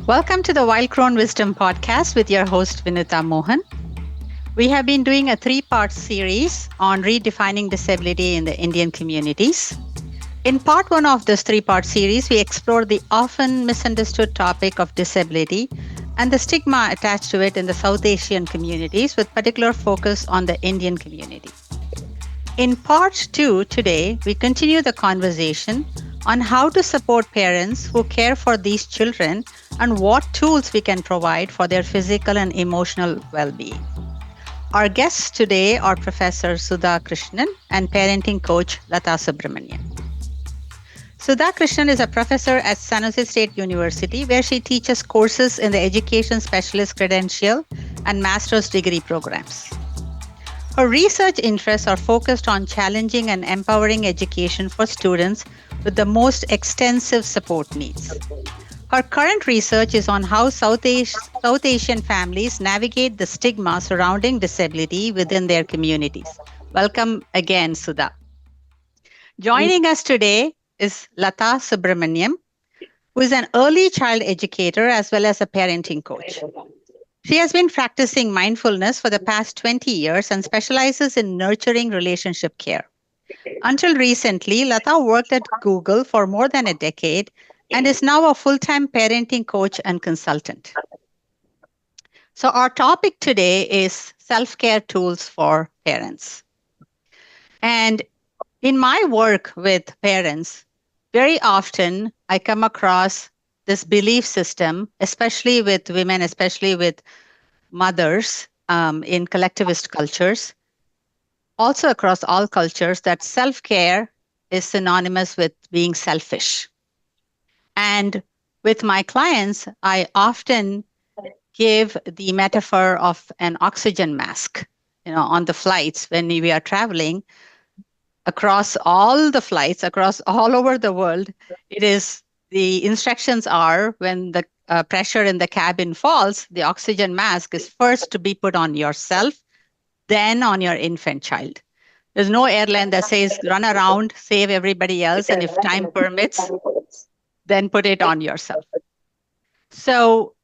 Welcome to the Wild Crone Wisdom podcast with your host, Vinutha Mohan. We have been doing a three-part series on redefining disability in the Indian communities. In part one of this three-part series, we explore the often misunderstood topic of disability and the stigma attached to it in the South Asian communities, with particular focus on the Indian community. In part two today, we continue the conversation on how to support parents who care for these children and what tools we can provide for their physical and emotional well-being. Our guests today are Professor Sudha Krishnan and parenting coach Latha Subramaniam. Sudha Krishnan is a professor at San Jose State University, where she teaches courses in the Education Specialist Credential and Master's Degree programs. Her research interests are focused on challenging and empowering education for students with the most extensive support needs. Her current research is on how South Asian families navigate the stigma surrounding disability within their communities. Welcome again, Sudha. Joining us today is Latha Subramaniam, who is an early child educator as well as a parenting coach. She has been practicing mindfulness for the past 20 years and specializes in nurturing relationship care. Until recently, Latha worked at Google for more than a decade and is now a full-time parenting coach and consultant. So our topic today is self-care tools for parents. And in my work with parents, very often I come across this belief system, especially with women, especially with mothers in collectivist cultures, also across all cultures, that self-care is synonymous with being selfish. And with my clients, I often give the metaphor of an oxygen mask, on the flights when we are traveling across all the flights, across all over the world. The instructions are when the pressure in the cabin falls, the oxygen mask is first to be put on yourself, then on your infant child. There's no airline that says run around, save everybody else, and if time permits, then put it on yourself. So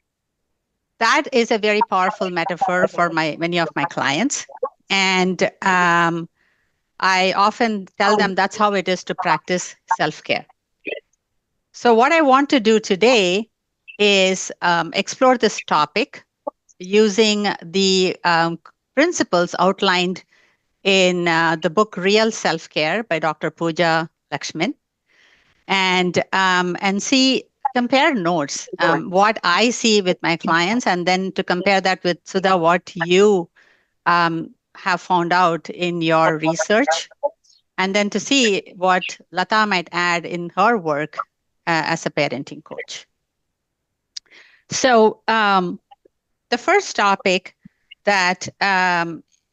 that is a very powerful metaphor for many of my clients. And I often tell them that's how it is to practice self-care. So what I want to do today is explore this topic using the principles outlined in the book Real Self-Care by Dr. Pooja Lakshman. And compare notes, what I see with my clients, and then to compare that with Sudha, what you have found out in your research, and then to see what Latha might add in her work as a parenting coach. So the first topic that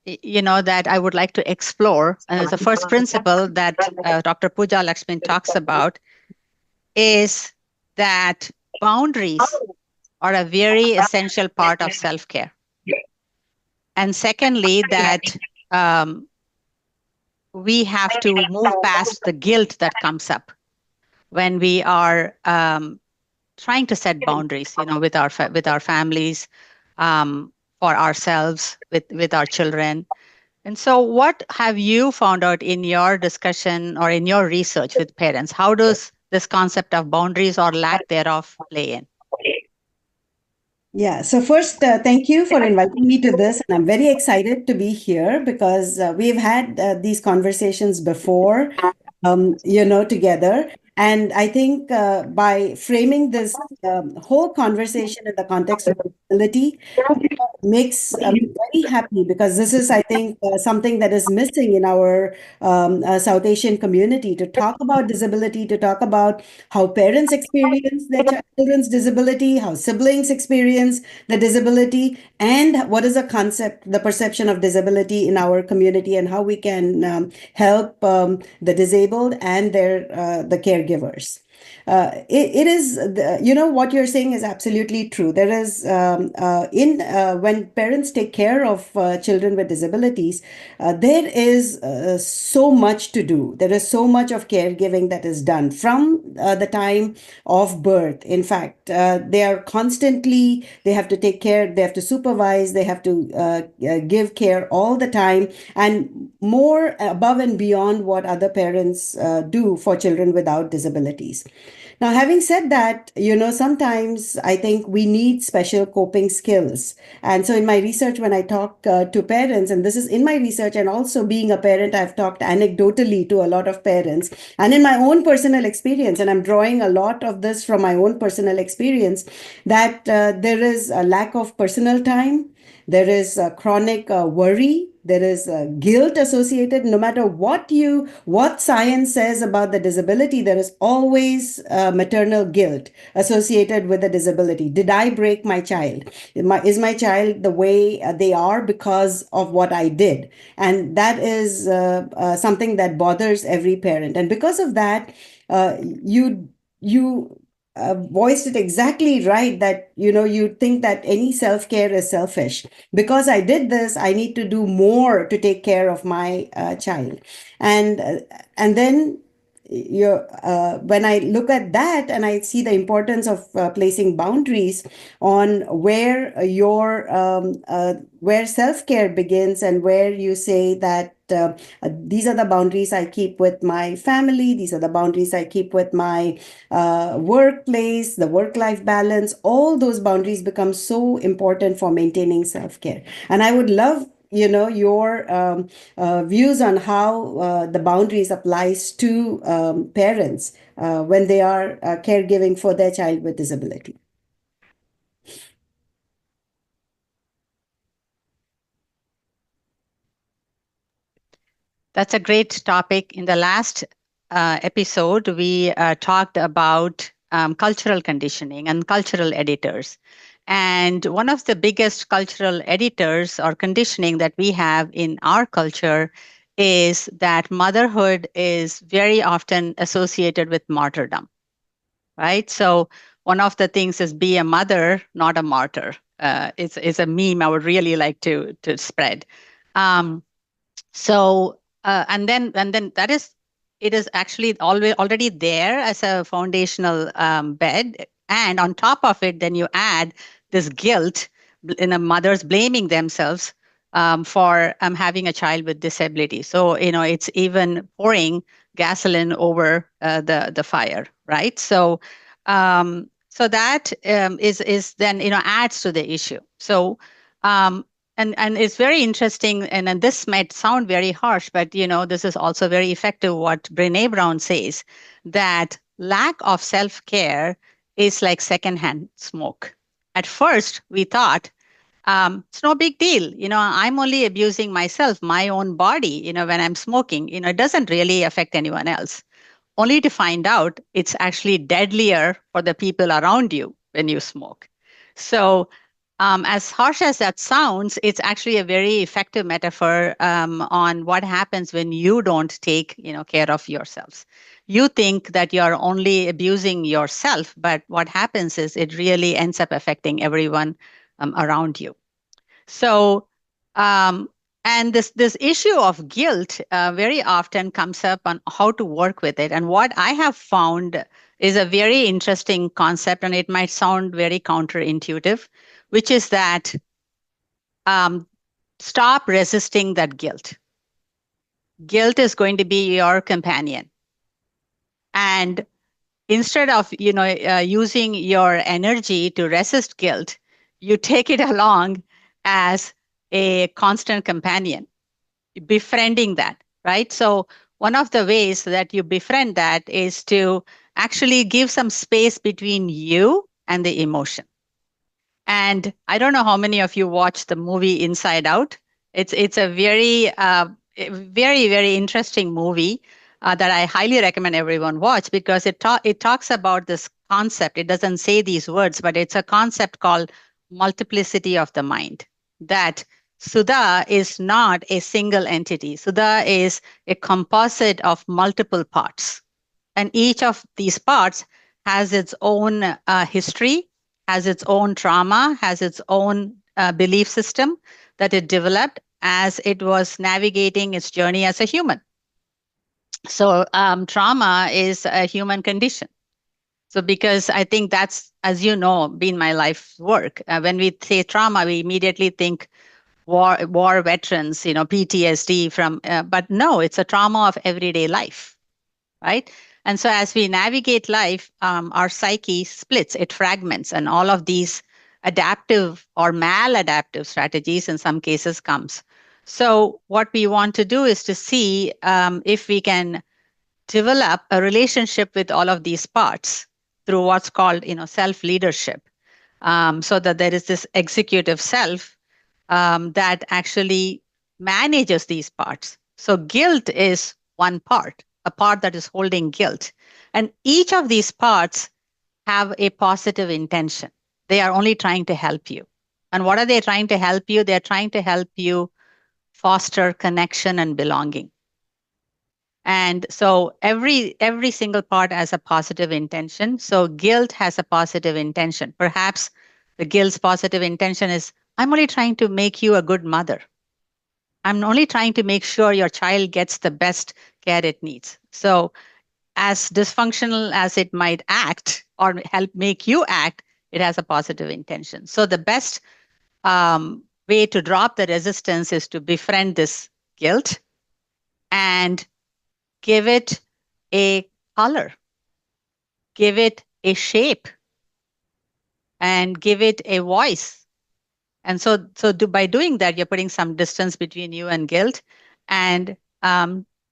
that I would like to explore, and the first principle that Dr. Pooja Lakshman talks about, is that boundaries are a very essential part of self-care. And secondly, that we have to move past the guilt that comes up when we are trying to set boundaries, with our families, for ourselves, with our children. And so what have you found out in your discussion or in your research with parents? How does this concept of boundaries or lack thereof play in? Yeah. So first, thank you for inviting me to this. And I'm very excited to be here because we've had these conversations before, together. And I think by framing this whole conversation in the context of disability makes me very happy, because this is, I think, something that is missing in our South Asian community, to talk about disability, to talk about how parents experience their children's disability, how siblings experience the disability, and what is the concept, the perception of disability in our community, and how we can help the disabled and the caregivers. It is, what you're saying is absolutely true. There is, in when parents take care of children with disabilities, there is so much to do. There is so much of caregiving that is done from the time of birth. In fact, they are constantly, they have to take care, they have to supervise, they have to give care all the time, and more above and beyond what other parents do for children without disabilities. Now, having said that, sometimes I think we need special coping skills. And so, in my research, when I talk to parents, and this is in my research, and also being a parent, I've talked anecdotally to a lot of parents, and in my own personal experience, and I'm drawing a lot of this from my own personal experience, that there is a lack of personal time. There is chronic worry. There is guilt associated. No matter what science says about the disability, there is always maternal guilt associated with the disability. Did I break my child? Is my child the way they are because of what I did? And that is something that bothers every parent. And because of that, you voiced it exactly right, that you think that any self-care is selfish. Because I did this, I need to do more to take care of my child. And then when I look at that, and I see the importance of placing boundaries on where self-care begins, and where you say that these are the boundaries I keep with my family, these are the boundaries I keep with my workplace, the work-life balance. All those boundaries become so important for maintaining self-care. And I would love your views on how the boundaries applies to parents when they are caregiving for their child with disability. That's a great topic. In the last episode, we talked about cultural conditioning and cultural editors. And one of the biggest cultural editors or conditioning that we have in our culture is that motherhood is very often associated with martyrdom, right? So one of the things is be a mother, not a martyr. It's a meme I would really like to spread. Um, so and then that is, it is actually always already there as a foundational bed, and on top of it then you add this guilt in a mother's blaming themselves for having a child with disability. So it's even pouring gasoline over the fire, right? So that is then adds to the issue. So and it's very interesting, and this might sound very harsh, but this is also very effective. What Brene Brown says, that lack of self-care is like secondhand smoke. At first, we thought it's no big deal. I'm only abusing myself, my own body. When I'm smoking, it doesn't really affect anyone else. Only to find out it's actually deadlier for the people around you when you smoke. So as harsh as that sounds, it's actually a very effective metaphor on what happens when you don't take, care of yourselves. You think that you're only abusing yourself, but what happens is it really ends up affecting everyone around you. So, um, and this issue of guilt very often comes up on how to work with it. And what I have found is a very interesting concept, and it might sound very counterintuitive, which is that um, stop resisting that guilt. Guilt is going to be your companion, and instead of using your energy to resist guilt, you take it along as a constant companion, befriending that, right? So one of the ways that you befriend that is to actually give some space between you and the emotion. And I don't know how many of you watched the movie Inside Out. It's a very very interesting movie that I highly recommend everyone watch, because it talks about this concept. It doesn't say these words, but it's a concept called multiplicity of the mind. That Sudha is not a single entity. Sudha is a composite of multiple parts. And each of these parts has its own history, has its own trauma, has its own belief system that it developed as it was navigating its journey as a human. So, trauma is a human condition. So, because I think that's, as you know, been my life's work. When we say trauma, we immediately think war veterans, PTSD from, but no, it's a trauma of everyday life, right? And so as we navigate life, our psyche splits, it fragments, and all of these adaptive or maladaptive strategies in some cases comes. So what we want to do is to see if we can develop a relationship with all of these parts through what's called, self leadership, so that there is this executive self that actually manages these parts. So guilt is one part, a part that is holding guilt. And each of these parts have a positive intention. They are only trying to help you. And what are they trying to help you? They're trying to help you foster connection and belonging. And so every single part has a positive intention. So guilt has a positive intention. Perhaps the guilt's positive intention is, I'm only trying to make you a good mother. I'm only trying to make sure your child gets the best care it needs. So, as dysfunctional as it might act or help make you act, it has a positive intention. So, the best way to drop the resistance is to befriend this guilt and give it a color, give it a shape, and give it a voice. And by doing that, you're putting some distance between you and guilt, and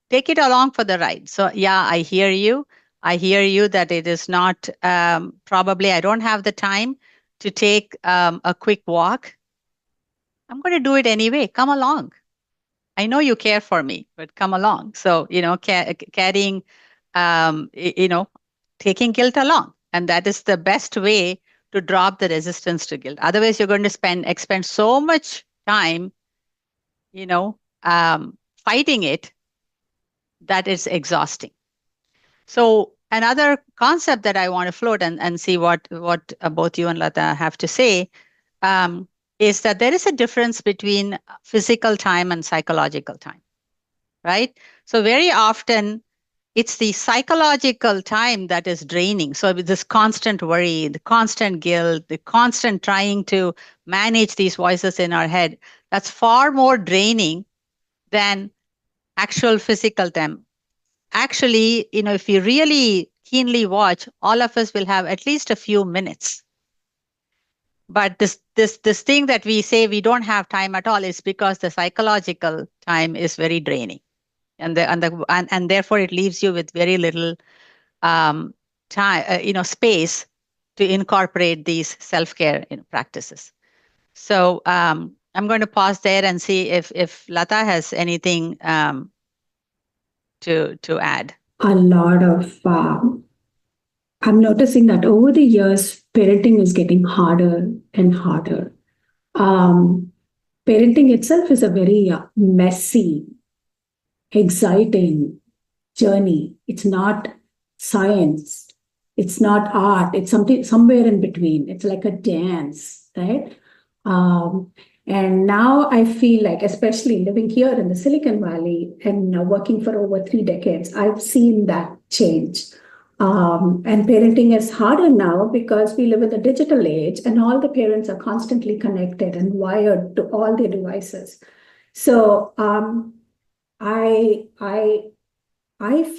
take it along for the ride. So, yeah, I hear you. I hear you that it is not, probably I don't have the time to take a quick walk. I'm going to do it anyway. Come along. I know you care for me, but come along. So, carrying, taking guilt along. And that is the best way to drop the resistance to guilt. Otherwise, you're going to expend so much time, fighting it, that it's exhausting. So another concept that I want to float and see what both you and Latha have to say is that there is a difference between physical time and psychological time, right? So very often it's the psychological time that is draining. So with this constant worry, the constant guilt, the constant trying to manage these voices in our head, that's far more draining than actual physical time. Actually, if you really keenly watch, all of us will have at least a few minutes. But this thing that we say we don't have time at all is because the psychological time is very draining, and therefore it leaves you with very little time, space to incorporate these self-care practices. So I'm going to pause there and see if Latha has anything to add. A lot of, I'm noticing that over the years, parenting is getting harder and harder. Parenting itself is a very messy, exciting journey. It's not science. It's not art. It's something somewhere in between. It's like a dance, right? And now I feel like, especially living here in the Silicon Valley and working for over 3 decades, I've seen that change. And parenting is harder now because we live in the digital age and all the parents are constantly connected and wired to all their devices. So I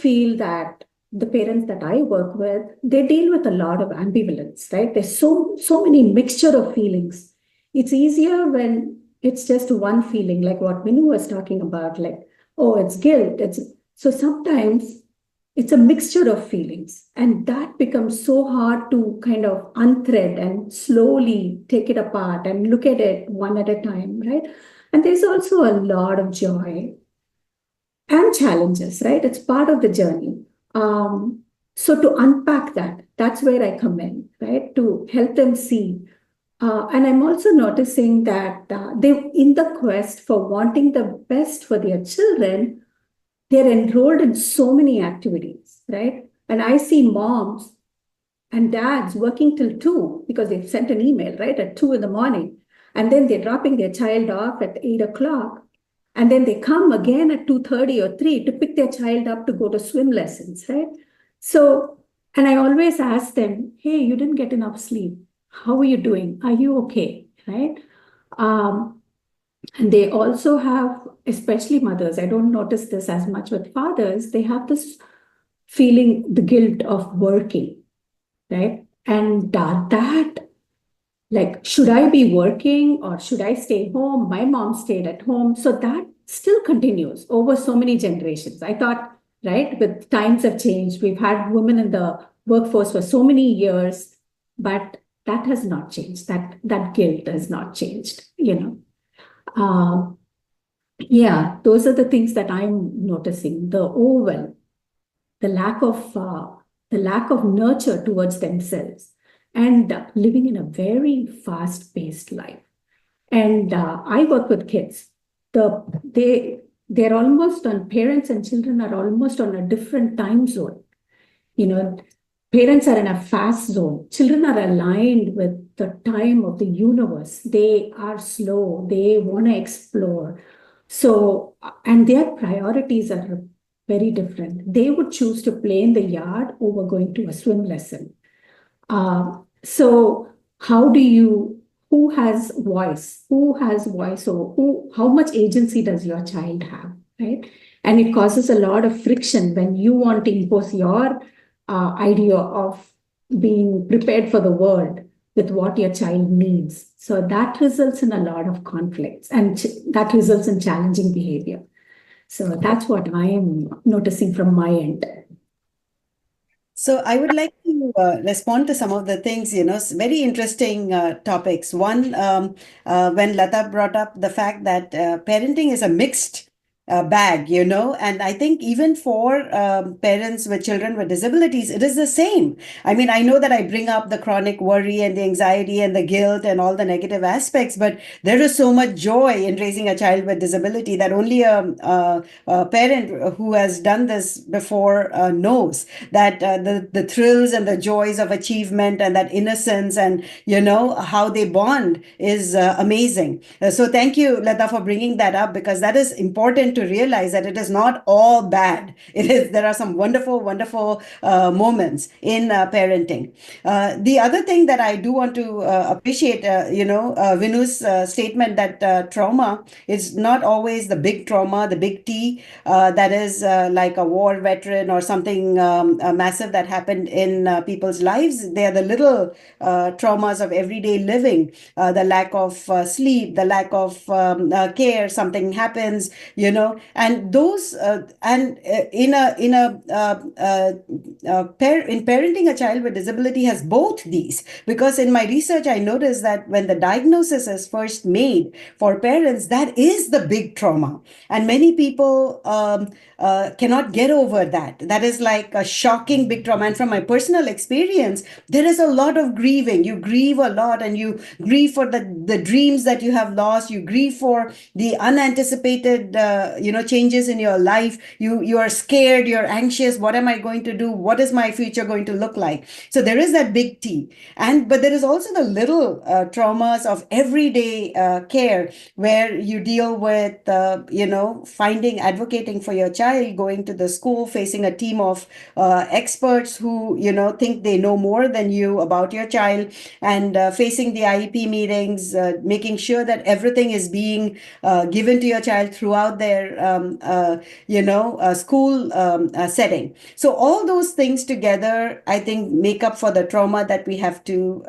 feel that the parents that I work with, they deal with a lot of ambivalence, right? There's so many mixture of feelings. It's easier when it's just one feeling, like what Minu was talking about, like, oh, it's guilt. So sometimes it's a mixture of feelings, and that becomes so hard to kind of unthread and slowly take it apart and look at it one at a time, right? And there's also a lot of joy and challenges, right? It's part of the journey. So to unpack that, that's where I come in, right? To help them see. And I'm also noticing that they, in the quest for wanting the best for their children, they're enrolled in so many activities, right? And I see moms and dads working till 2 because they've sent an email, right, at 2 in the morning. And then they're dropping their child off at 8 o'clock. And then they come again at 2:30 or 3 to pick their child up to go to swim lessons, right? So, and I always ask them, hey, you didn't get enough sleep. How are you doing? Are you okay? Right? And they also have, especially mothers, I don't notice this as much with fathers, they have this feeling, the guilt of working, right? And that, like, should I be working or should I stay home? My mom stayed at home. So that still continues over so many generations. I thought, right, with times have changed. We've had women in the workforce for so many years, but that has not changed. That guilt has not changed, yeah, those are the things that I'm noticing. The overwhelm, the lack of nurture towards themselves, and living in a very fast-paced life. And I work with kids. They're almost on, parents and children are almost on a different time zone. Parents are in a fast zone. Children are aligned with the time of the universe. They are slow. They want to explore. So, and their priorities are very different. They would choose to play in the yard over going to a swim lesson. So who has voice? Who has voice? Or how much agency does your child have, right? And it causes a lot of friction when you want to impose your idea of being prepared for the world with what your child needs. So that results in a lot of conflicts, and that results in challenging behavior. So that's what I am noticing from my end. So I would like to respond to some of the things, very interesting topics. One, when Latha brought up the fact that parenting is a mixed bag, and I think even for parents with children with disabilities, it is the same. I mean, I know that I bring up the chronic worry and the anxiety and the guilt and all the negative aspects, but there is so much joy in raising a child with disability that only a parent who has done this before knows, that the thrills and the joys of achievement and that innocence and, how they bond is amazing. So thank you, Latha, for bringing that up, because that is important to realize that it is not all bad. There are some wonderful, wonderful moments in parenting. The other thing that I do want to appreciate, Vinu's statement that trauma is not always the big trauma, the big T, that is like a war veteran or something massive that happened in people's lives. They are the little traumas of everyday living, the lack of sleep, the lack of care, something happens, and those and in parenting a child with disability has both these, because in my research I noticed that when the diagnosis is first made for parents, that is the big trauma, and many people cannot get over that. That is like a shocking big trauma. And from my personal experience, there is a lot of grieving. You grieve a lot, and you grieve for the dreams that you have lost. You grieve for the unanticipated changes in your life. You are scared, you're anxious. What am I going to do? What is my future going to look like? So there is that big T, but there is also the little traumas of everyday care, where you deal with advocating for your child, going to the school, facing a team of experts who think they know more than you about your child, and facing the IEP meetings, making sure that everything is being given to your child throughout their school setting. So all those things together, I think, make up for the trauma that we have to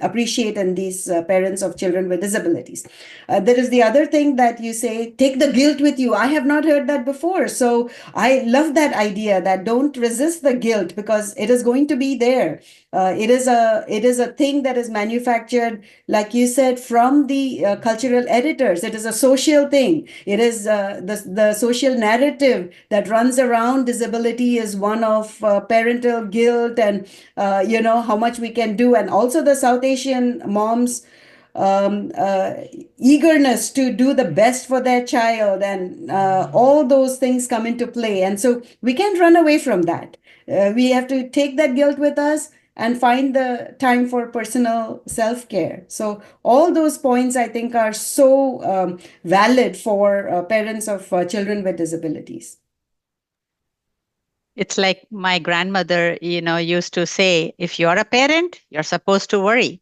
appreciate in these parents of children with disabilities. There is the other thing that you say, take the guilt with you. I have not heard that before. So I love that idea, that don't resist the guilt, because it is going to be there. It is a thing that is manufactured, like you said, from the cultural editors. It is a social thing. It is the social narrative that runs around disability is one of parental guilt and how much we can do. And also the South Asian moms eagerness to do the best for their child, and all those things come into play. And so we can't run away from that. We have to take that guilt with us and find the time for personal self-care. So all those points, I think, are so valid for parents of children with disabilities. It's like my grandmother, used to say, if you're a parent, you're supposed to worry.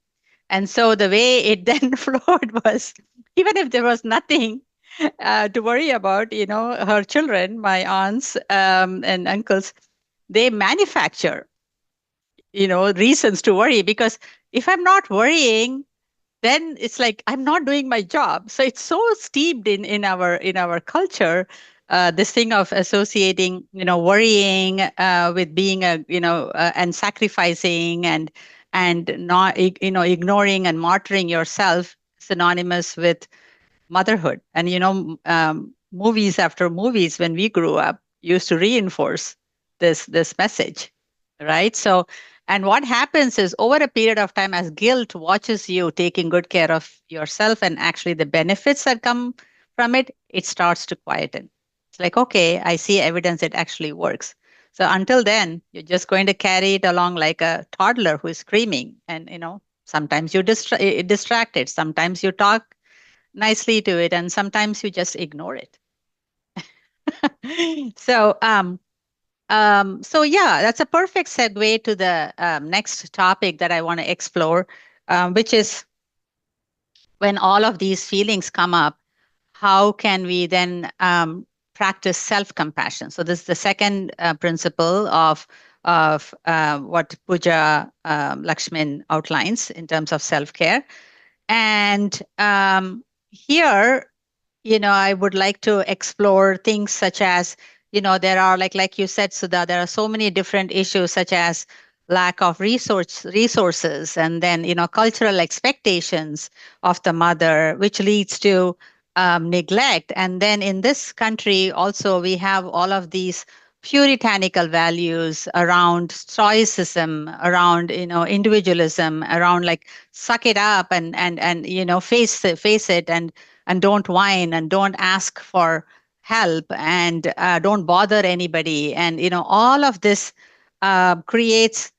And so the way it then flowed was, even if there was nothing to worry about, her children, my aunts and uncles, they manufacture, reasons to worry, because if I'm not worrying, then it's like I'm not doing my job. So it's so steeped in our culture, this thing of associating, worrying with being and sacrificing, and not ignoring and martyring yourself, synonymous with motherhood. And movies after movies, when we grew up, used to reinforce this message, right? So, and what happens is, over a period of time, as guilt watches you taking good care of yourself, and actually the benefits that come from it, it starts to quieten. It's like, okay, I see evidence it actually works. So until then, you're just going to carry it along like a toddler who is screaming, and sometimes you distracted, sometimes you talk nicely to it, and sometimes you just ignore it. so so yeah, that's a perfect segue to the next topic that I want to explore, which is, when all of these feelings come up, how can we then practice self-compassion? So this is the second principle of what Puja Lakshmin outlines in terms of self-care. And here, I would like to explore things such as, there are, like you said, Sudha, there are so many different issues, such as lack of resources, and then, cultural expectations of the mother, which leads to neglect. And then in this country also, we have all of these puritanical values around stoicism, around, individualism, around like, suck it up, and face it, and don't whine, and don't ask for help, and don't bother anybody. And all of this creates,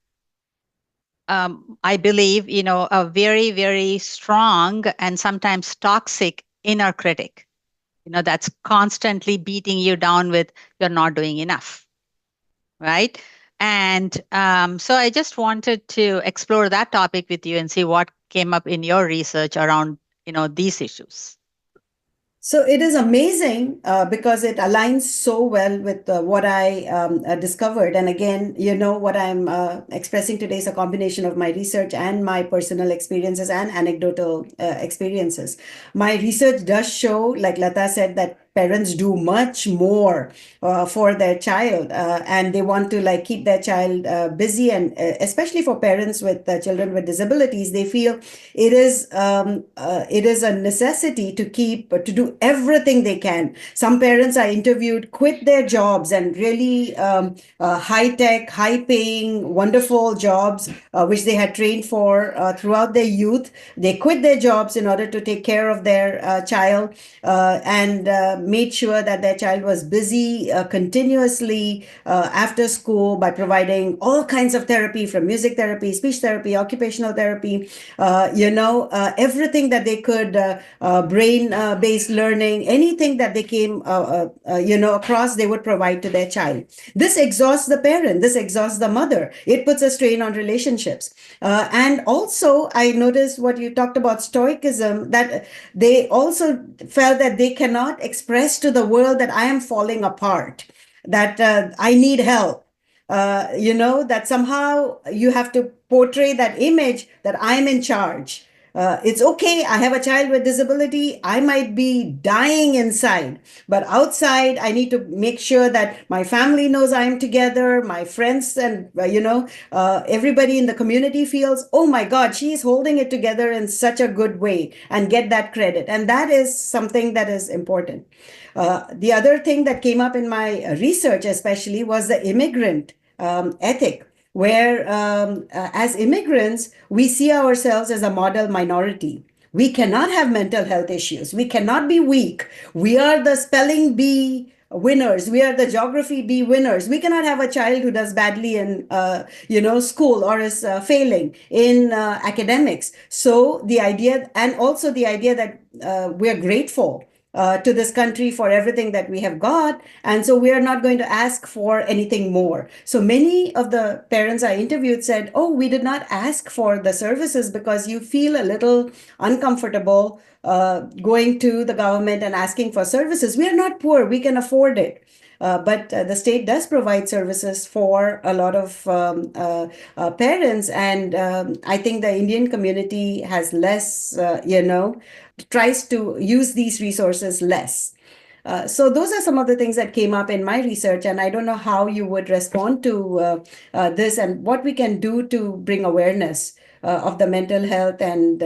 I believe, a very, very strong and sometimes toxic inner critic, that's constantly beating you down with, you're not doing enough, right? And so I just wanted to explore that topic with you and see what came up in your research around, these issues. So it is amazing because it aligns so well with what I discovered. And again, what I'm expressing today is a combination of my research and my personal experiences and anecdotal experiences. My research does show, like Latha said, that parents do much more for their child, and they want to like keep their child busy. And especially for parents with children with disabilities, they feel it is a necessity to do everything they can. Some parents I interviewed quit their jobs, and really high tech, high paying, wonderful jobs which they had trained for throughout their youth. They quit their jobs in order to take care of their child, and made sure that their child was busy continuously after school, by providing all kinds of therapy, from music therapy, speech therapy, occupational therapy, everything that they could, brain based learning, anything that they came across, they would provide to their child. This exhausts the parent, this exhausts the mother, it puts a strain on relationships. And also I noticed what you talked about, stoicism, that they also felt that they cannot express to the world that I am falling apart, that I need help. That somehow you have to portray that image that I'm in charge. It's okay, I have a child with disability, I might be dying inside, but outside I need to make sure that my family knows I'm together, my friends, and everybody in the community feels, oh my God, she's holding it together in such a good way, and get that credit. And that is something that is important. The other thing that came up in my research especially was the immigrant ethic, where as immigrants, we see ourselves as a model minority. We cannot have mental health issues. We cannot be weak. We are the spelling bee winners. We are the geography bee winners. We cannot have a child who does badly in school or is failing in academics. So the idea, and also the idea that we are grateful to this country for everything that we have got. And so we are not going to ask for anything more. So many of the parents I interviewed said, oh, we did not ask for the services because you feel a little uncomfortable going to the government and asking for services. We are not poor, we can afford it. But the state does provide services for a lot of parents. And I think the Indian community has less, tries to use these resources less. So those are some of the things that came up in my research, and I don't know how you would respond to this and what we can do to bring awareness of the mental health and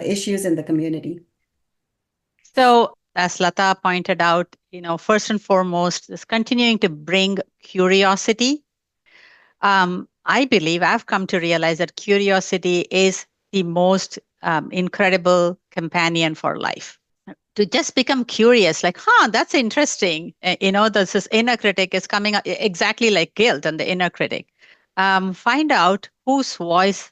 issues in the community. So, as Latha pointed out, first and foremost, is continuing to bring curiosity. I believe I've come to realize that curiosity is the most incredible companion for life. To just become curious, like, that's interesting. This inner critic is coming up exactly like guilt and the inner critic. Find out whose voice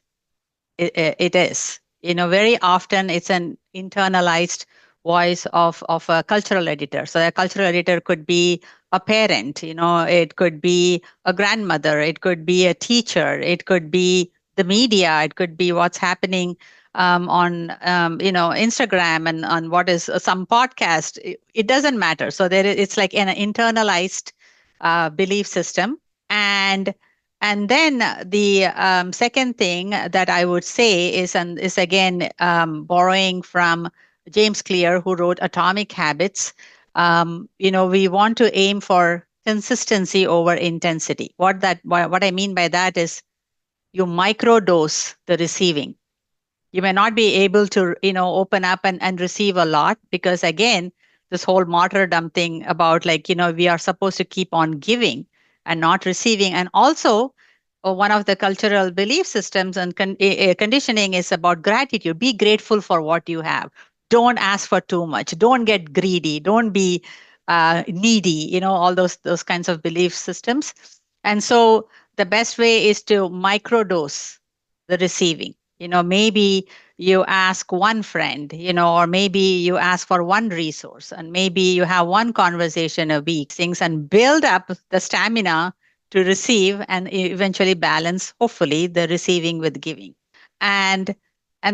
it is. Very often it's an internalized voice of a cultural editor. So a cultural editor could be a parent, it could be a grandmother, it could be a teacher, it could be the media, it could be what's happening on Instagram and on what is some podcast. It doesn't matter. So it's like an internalized belief system. And then the second thing that I would say is again borrowing from James Clear, who wrote Atomic Habits. We want to aim for consistency over intensity. What I mean by that is you microdose the receiving. You may not be able to open up and receive a lot, because again, this whole martyrdom thing about we are supposed to keep on giving and not receiving. And also one of the cultural belief systems and conditioning is about gratitude. Be grateful for what you have. Don't ask for too much. Don't get greedy. Don't be needy. All those kinds of belief systems. And so the best way is to microdose the receiving. Maybe you ask one friend, or maybe you ask for one resource, and maybe you have one conversation a week, things, and build up the stamina to receive and eventually balance, hopefully, the receiving with giving. And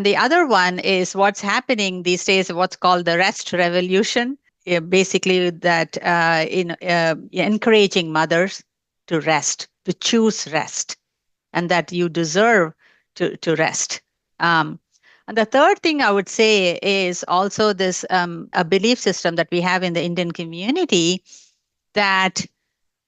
the other one is what's happening these days, what's called the rest revolution. Basically, that encouraging mothers to rest, to choose rest, and that you deserve to rest. And the third thing I would say is also this a belief system that we have in the Indian community, that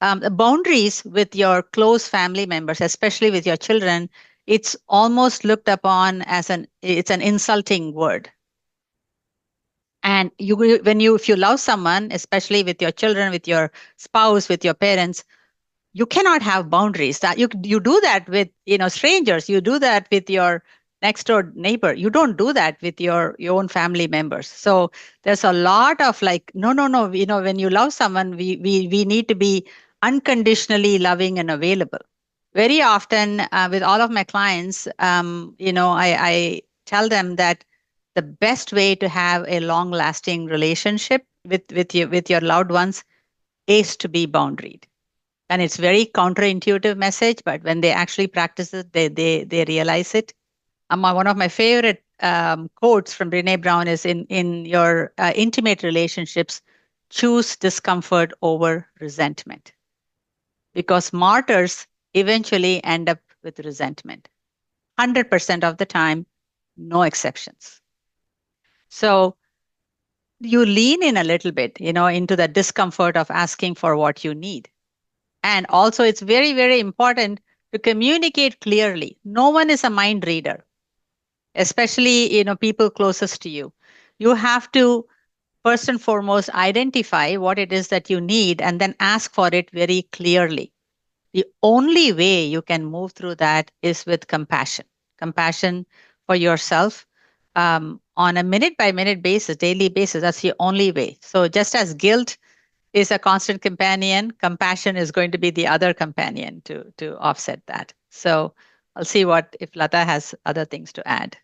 the boundaries with your close family members, especially with your children, it's almost looked upon as it's an insulting word. And if you love someone, especially with your children, with your spouse, with your parents, you cannot have boundaries. That you do that with strangers. You do that with your next door neighbor. You don't do that with your own family members. So there's a lot of no. When you love someone, we need to be unconditionally loving and available. Very often with all of my clients, I tell them that the best way to have a long-lasting relationship with your loved ones is to be boundaried. And it's very counterintuitive message, but when they actually practice it, they realize it. One of my favorite quotes from Brene Brown is in your intimate relationships, choose discomfort over resentment. Because martyrs eventually end up with resentment. 100% of the time, no exceptions. So you lean in a little bit, into the discomfort of asking for what you need. And also, it's very, very important to communicate clearly. No one is a mind reader, especially, people closest to you. You have to, first and foremost, identify what it is that you need and then ask for it very clearly. The only way you can move through that is with compassion for yourself, on a minute by minute basis, daily basis. That's the only way. So just as guilt is a constant companion, compassion is going to be the other companion to offset that. So I'll see what if Latha has other things to add.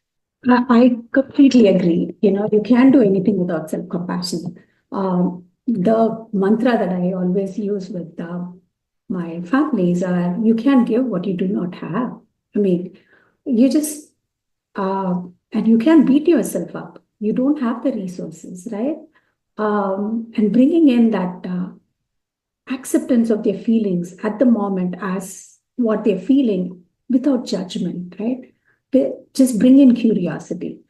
I completely agree. You can't do anything without self-compassion. The mantra that I always use with my families are, you can't give what you do not have. I mean, you just, and you can't beat yourself up. You don't have the resources, right? And bringing in that acceptance of their feelings at the moment as what they're feeling without judgment, right? Just bring in curiosity.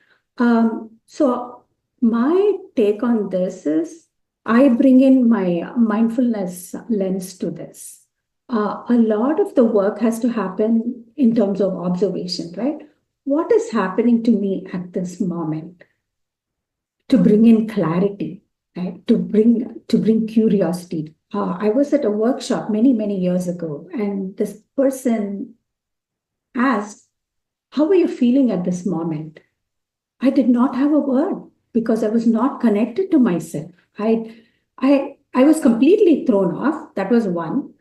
So my take on this is I bring in my mindfulness lens to this. A lot of the work has to happen in terms of observation, right? What is happening to me at this moment? To bring in clarity, right? To bring curiosity. I was at a workshop many years ago, and this person asked, "How are you feeling at this moment?" I did not have a word because I was not connected to myself. I was completely thrown off. That was one.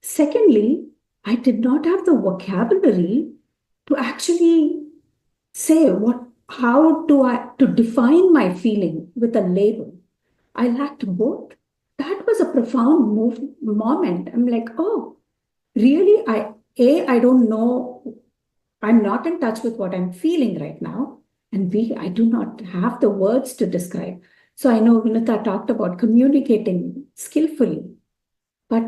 Secondly, I did not have the vocabulary to actually say how to define my feeling with a label. I lacked both. That was a profound moment. I'm like, oh, really? I don't know. I'm not in touch with what I'm feeling right now. And B, I do not have the words to describe. So I know Vinutha talked about communicating skillfully, but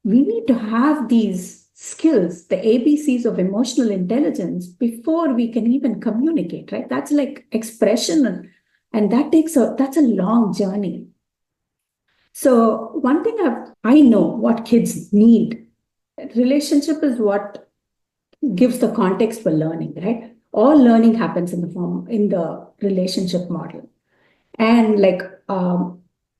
we need to have these skills, the ABCs of emotional intelligence, before we can even communicate, right? That's like expression, and that's a long journey. So one thing I know what kids need. Relationship is what gives the context for learning, right? All learning happens in the relationship model. And like,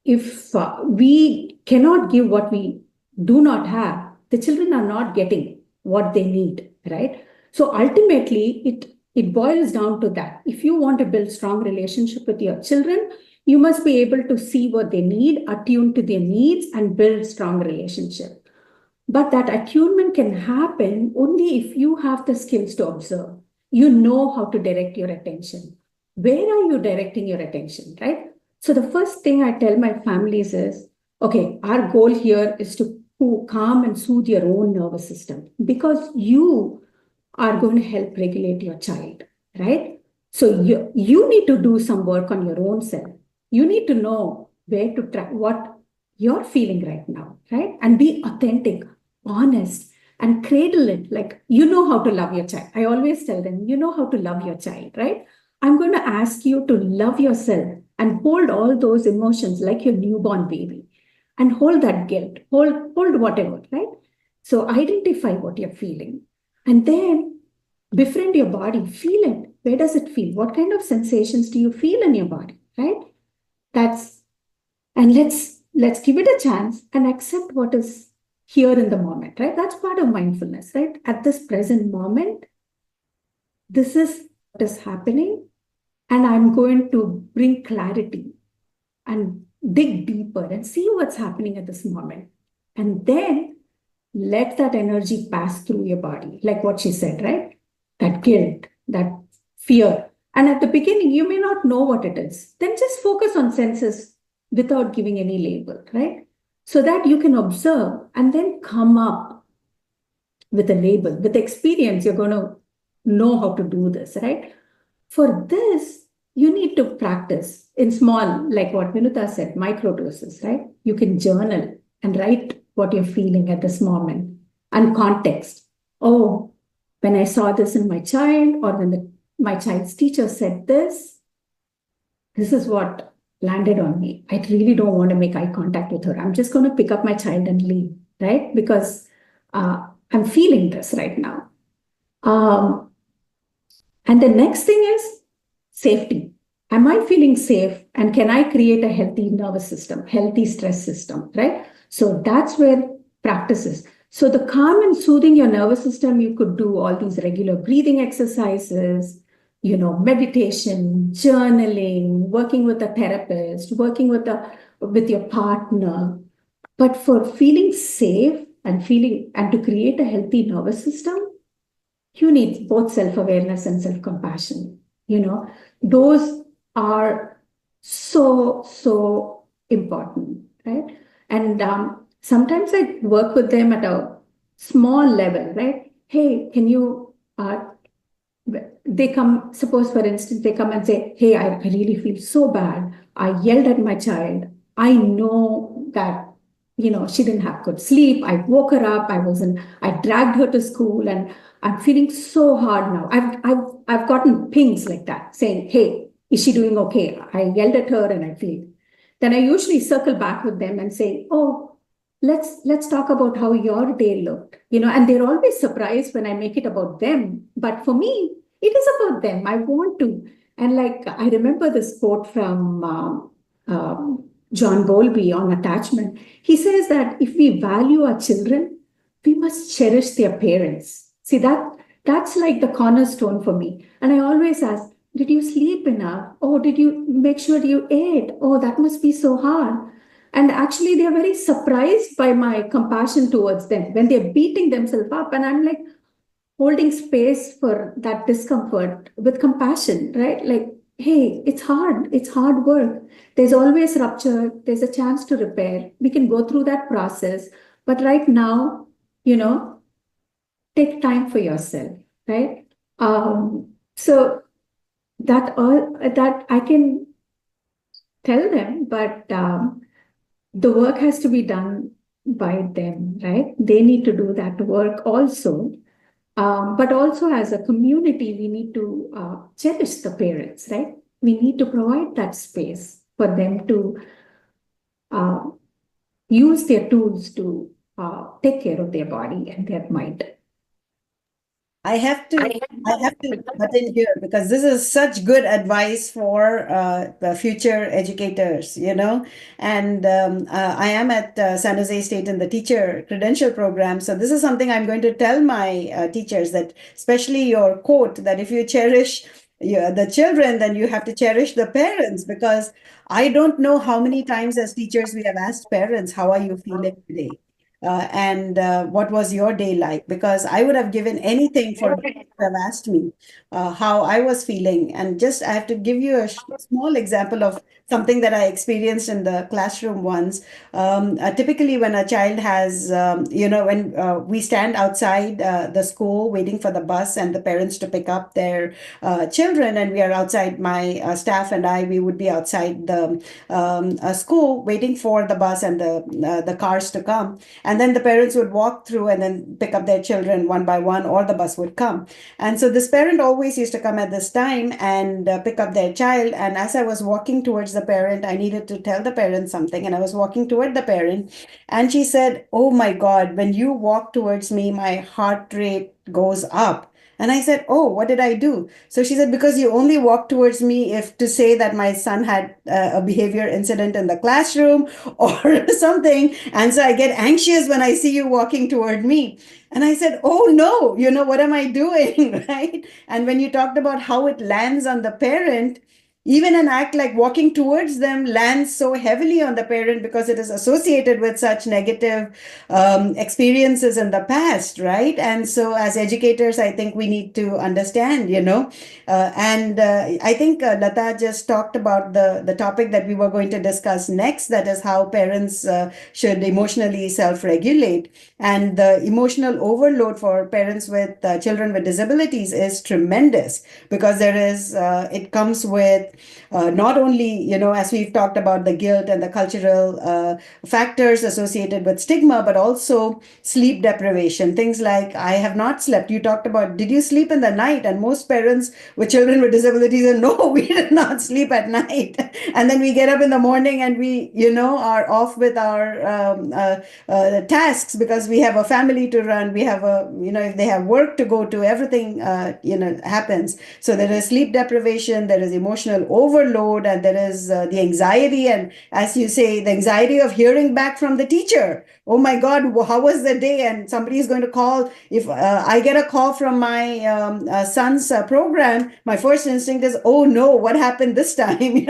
if we cannot give what we do not have, the children are not getting what they need, right? So ultimately, it boils down to that. If you want to build strong relationship with your children, you must be able to see what they need, attune to their needs, and build strong relationship. But that attunement can happen only if you have the skills to observe. You know how to direct your attention. Where are you directing your attention, right? So the first thing I tell my families is, okay, our goal here is to calm and soothe your own nervous system, because you are going to help regulate your child, right? So you need to do some work on your own self. You need to know where to try, what you're feeling right now, right? And be authentic, honest, and cradle it. Like, you know how to love your child. I always tell them, you know how to love your child, right? I'm going to ask you to love yourself and hold all those emotions like your newborn baby, and hold that guilt, hold whatever, right? So identify what you're feeling, and then befriend your body, feel it. Where does it feel? What kind of sensations do you feel in your body, right? And let's give it a chance and accept what is here in the moment, right? That's part of mindfulness, right? At this present moment, this is what is happening, and I'm going to bring clarity and dig deeper and see what's happening at this moment. And then let that energy pass through your body, like what she said, right? That guilt, that fear. And at the beginning, you may not know what it is. Then just focus on senses without giving any label, right? So that you can observe and then come up with a label. With experience, you're going to know how to do this, right? For this, you need to practice in small, like what Vinutha said, microdoses, right? You can journal and write what you're feeling at this moment and context. Oh, when I saw this in my child, or when my child's teacher said this is what landed on me. I really don't want to make eye contact with her. I'm just going to pick up my child and leave, right? Because I'm feeling this right now. And the next thing is safety. Am I feeling safe? And can I create a healthy nervous system, healthy stress system, right? So that's where practice is. So the calm and soothing your nervous system, you could do all these regular breathing exercises, meditation, journaling, working with a therapist, working with your partner. But for feeling safe and to create a healthy nervous system, you need both self-awareness and self-compassion. Those are so important, right? And sometimes I work with them at a small level, right? Hey, can you they come, suppose for instance, they come and say, hey, I really feel so bad. I yelled at my child. I know that, she didn't have good sleep. I woke her up. I dragged her to school and I'm feeling so hard now. I've gotten pings like that saying, hey, is she doing okay? I yelled at her and I feel. Then I usually circle back with them and say, oh, let's talk about how your day looked, and they're always surprised when I make it about them. But for me, it is about them. I want to. And like, I remember this quote from John Bowlby on attachment. He says that if we value our children, we must cherish their parents. See, that's like the cornerstone for me. And I always ask, did you sleep enough? Oh, did you make sure you ate? Oh, that must be so hard. And actually, they're very surprised by my compassion towards them when they're beating themselves up. And I'm like holding space for that discomfort with compassion, right? Like, hey, it's hard work. There's always rupture, there's a chance to repair. We can go through that process. But right now, take time for yourself, right? So that I can tell them, but the work has to be done by them, right? They need to do that work also. But also as a community, we need to cherish the parents, right? We need to provide that space for them to use their tools to take care of their body and their mind. I have to butt in here because this is such good advice for the future educators, And I am at San Jose State in the teacher credential program. So this is something I'm going to tell my teachers, that especially your quote, that if you cherish the children, then you have to cherish the parents, because I don't know how many times as teachers we have asked parents, how are you feeling today? And what was your day like? Because I would have given anything for them to have asked me how I was feeling. And just I have to give you a small example of something that I experienced in the classroom once. Typically, when a child has, when we stand outside the school waiting for the bus and the parents to pick up their children, and we are outside, my staff and I, we would be outside the school waiting for the bus and the cars to come. And then the parents would walk through and then pick up their children one by one, or the bus would come. And so this parent always used to come at this time and pick up their child. And as I was walking towards the parent, I needed to tell the parent something. And I was walking toward the parent, and she said, "Oh my God, when you walk towards me, my heart rate goes up." And I said, "Oh, what did I do?" So she said, "Because you only walk towards me if to say that my son had a behavior incident in the classroom or something. And so I get anxious when I see you walking toward me." And I said, "Oh no, what am I doing?" Right? And when you talked about how it lands on the parent, even an act like walking towards them lands so heavily on the parent because it is associated with such negative experiences in the past, right? And so as educators, I think we need to understand, and I think Latha just talked about the topic that we were going to discuss next, that is how parents should emotionally self-regulate. And the emotional overload for parents with children with disabilities is tremendous, because it comes with not only, as we've talked about the guilt and the cultural factors associated with stigma, but also sleep deprivation. Things like, I have not slept. You talked about, did you sleep in the night? And most parents with children with disabilities say, no, we did not sleep at night. And then we get up in the morning and we, are off with our tasks, because we have a family to run. We have if they have work to go to, everything, happens. So there is sleep deprivation, there is emotional emotional overload, and there is the anxiety, and as you say, the anxiety of hearing back from the teacher. Oh my God, how was the day? And somebody is going to call. If I get a call from my son's program, my first instinct is, oh no, what happened this time?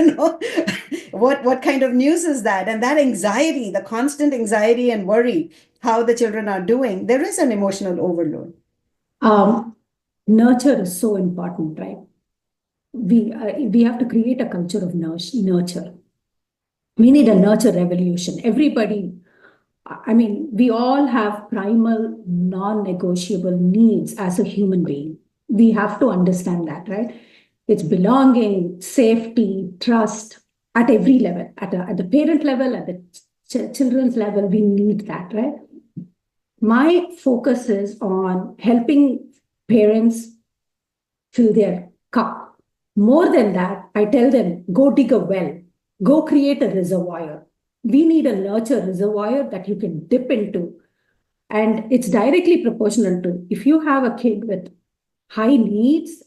What kind of news is that? And that anxiety, the constant anxiety and worry, how the children are doing, there is an emotional overload. Nurture is so important, right? We have to create a culture of nurture. We need a nurture revolution. Everybody, I mean, we all have primal, non-negotiable needs as a human being. We have to understand that, right? It's belonging, safety, trust at every level, at the parent level, at the children's level. We need that, right? My focus is on helping parents fill their cup. More than that, I tell them, go dig a well, go create a reservoir. We need a nurture reservoir that you can dip into. And it's directly proportional to, if you have a kid with high needs,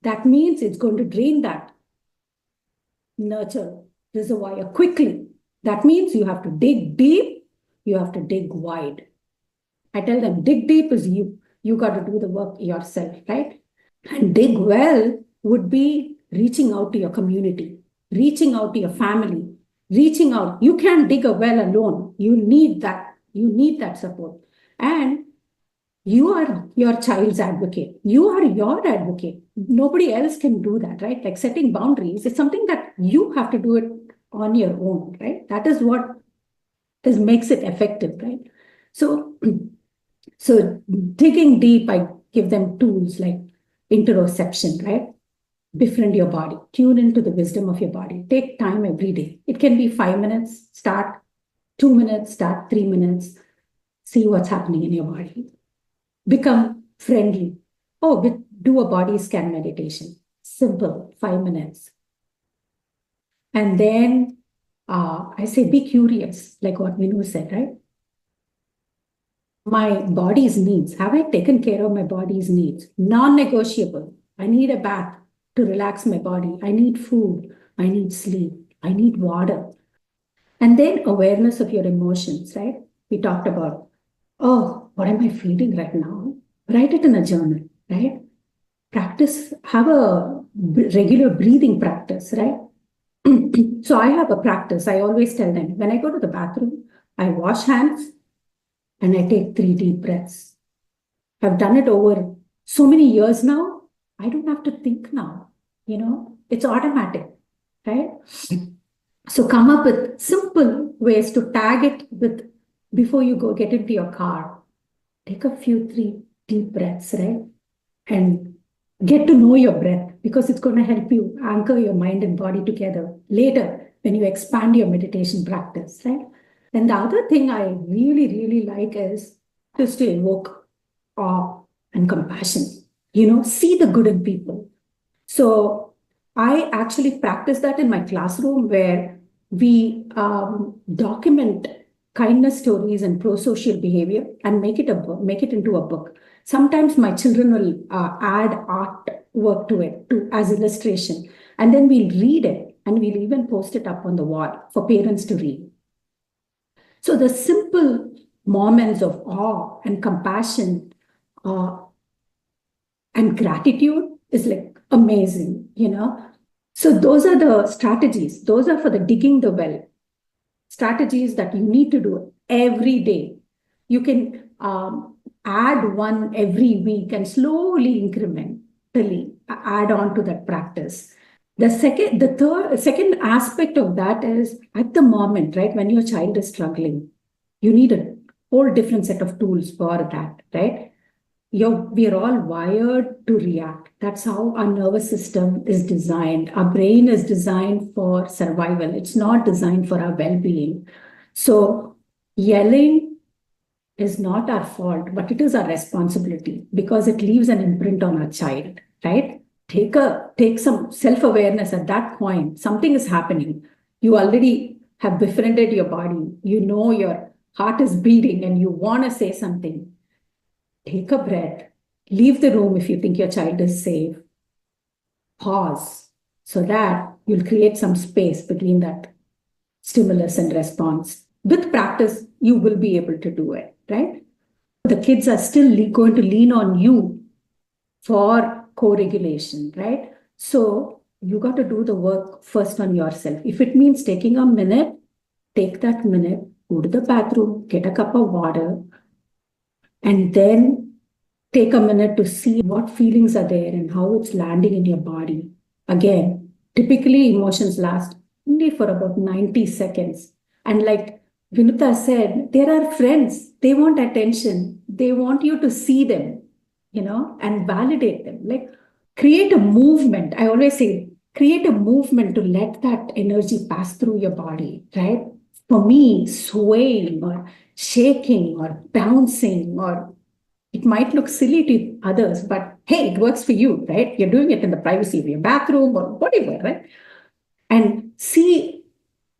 that means it's going to drain that nurture reservoir quickly. That means you have to dig deep, you have to dig wide. I tell them, dig deep is you. You got to do the work yourself, right? And dig well would be reaching out to your community, reaching out to your family, reaching out. You can't dig a well alone. You need that. You need that support. And you are your child's advocate. You are your advocate. Nobody else can do that, right? Like setting boundaries is something that you have to do it on your own, right? That is what makes it effective, right? So digging deep, I give them tools like interoception, right? Befriend your body, tune into the wisdom of your body. Take time every day. It can be 5 minutes, start 2 minutes, start 3 minutes. See what's happening in your body. Become friendly. Do a body scan meditation. Simple, 5 minutes. And then I say, be curious, like what Vinu said, right? My body's needs. Have I taken care of my body's needs? Non-negotiable. I need a bath to relax my body. I need food. I need sleep. I need water. And then awareness of your emotions, right? We talked about, what am I feeling right now? Write it in a journal, right? Practice, have a regular breathing practice, right? So I have a practice. I always tell them, when I go to the bathroom, I wash hands and I take 3 deep breaths. I've done it over so many years now. I don't have to think now, it's automatic, right? So come up with simple ways to tag it with, before you go get into your car, take a few 3 deep breaths, right? And get to know your breath, because it's going to help you anchor your mind and body together later when you expand your meditation practice, right? And the other thing I really, really like is just to invoke awe and compassion. See the good in people. So I actually practice that in my classroom, where we document kindness stories and pro-social behavior and make it into a book. Sometimes my children will add artwork to it as illustration, and then we'll read it, and we'll even post it up on the wall for parents to read. So the simple moments of awe and compassion and gratitude is like amazing, So those are the strategies. Those are for the digging the well. Strategies that you need to do every day. You can add one every week and slowly, incrementally add on to that practice. The second aspect of that is, at the moment, right, when your child is struggling, you need a whole different set of tools for that, right? We are all wired to react. That's how our nervous system is designed. Our brain is designed for survival. It's not designed for our well-being. So yelling is not our fault, but it is our responsibility, because it leaves an imprint on our child, right? Take some self-awareness at that point. Something is happening. You already have befriended your body. Your heart is beating and you want to say something. Take a breath. Leave the room if you think your child is safe. Pause. so that you'll create some space between that stimulus and response. With practice, you will be able to do it, right? The kids are still going to lean on you for co-regulation, right? So you got to do the work first on yourself. If it means taking a minute, take that minute, go to the bathroom, get a cup of water, and then take a minute to see what feelings are there and how it's landing in your body. Again, typically emotions last only for about 90 seconds. And like Vinutha said, there are friends, they want attention, they want you to see them, and validate them. Like, create a movement. I always say, create a movement to let that energy pass through your body, right? For me, swaying or shaking or bouncing, or it might look silly to others, but hey, it works for you, right? You're doing it in the privacy of your bathroom or whatever, right? And see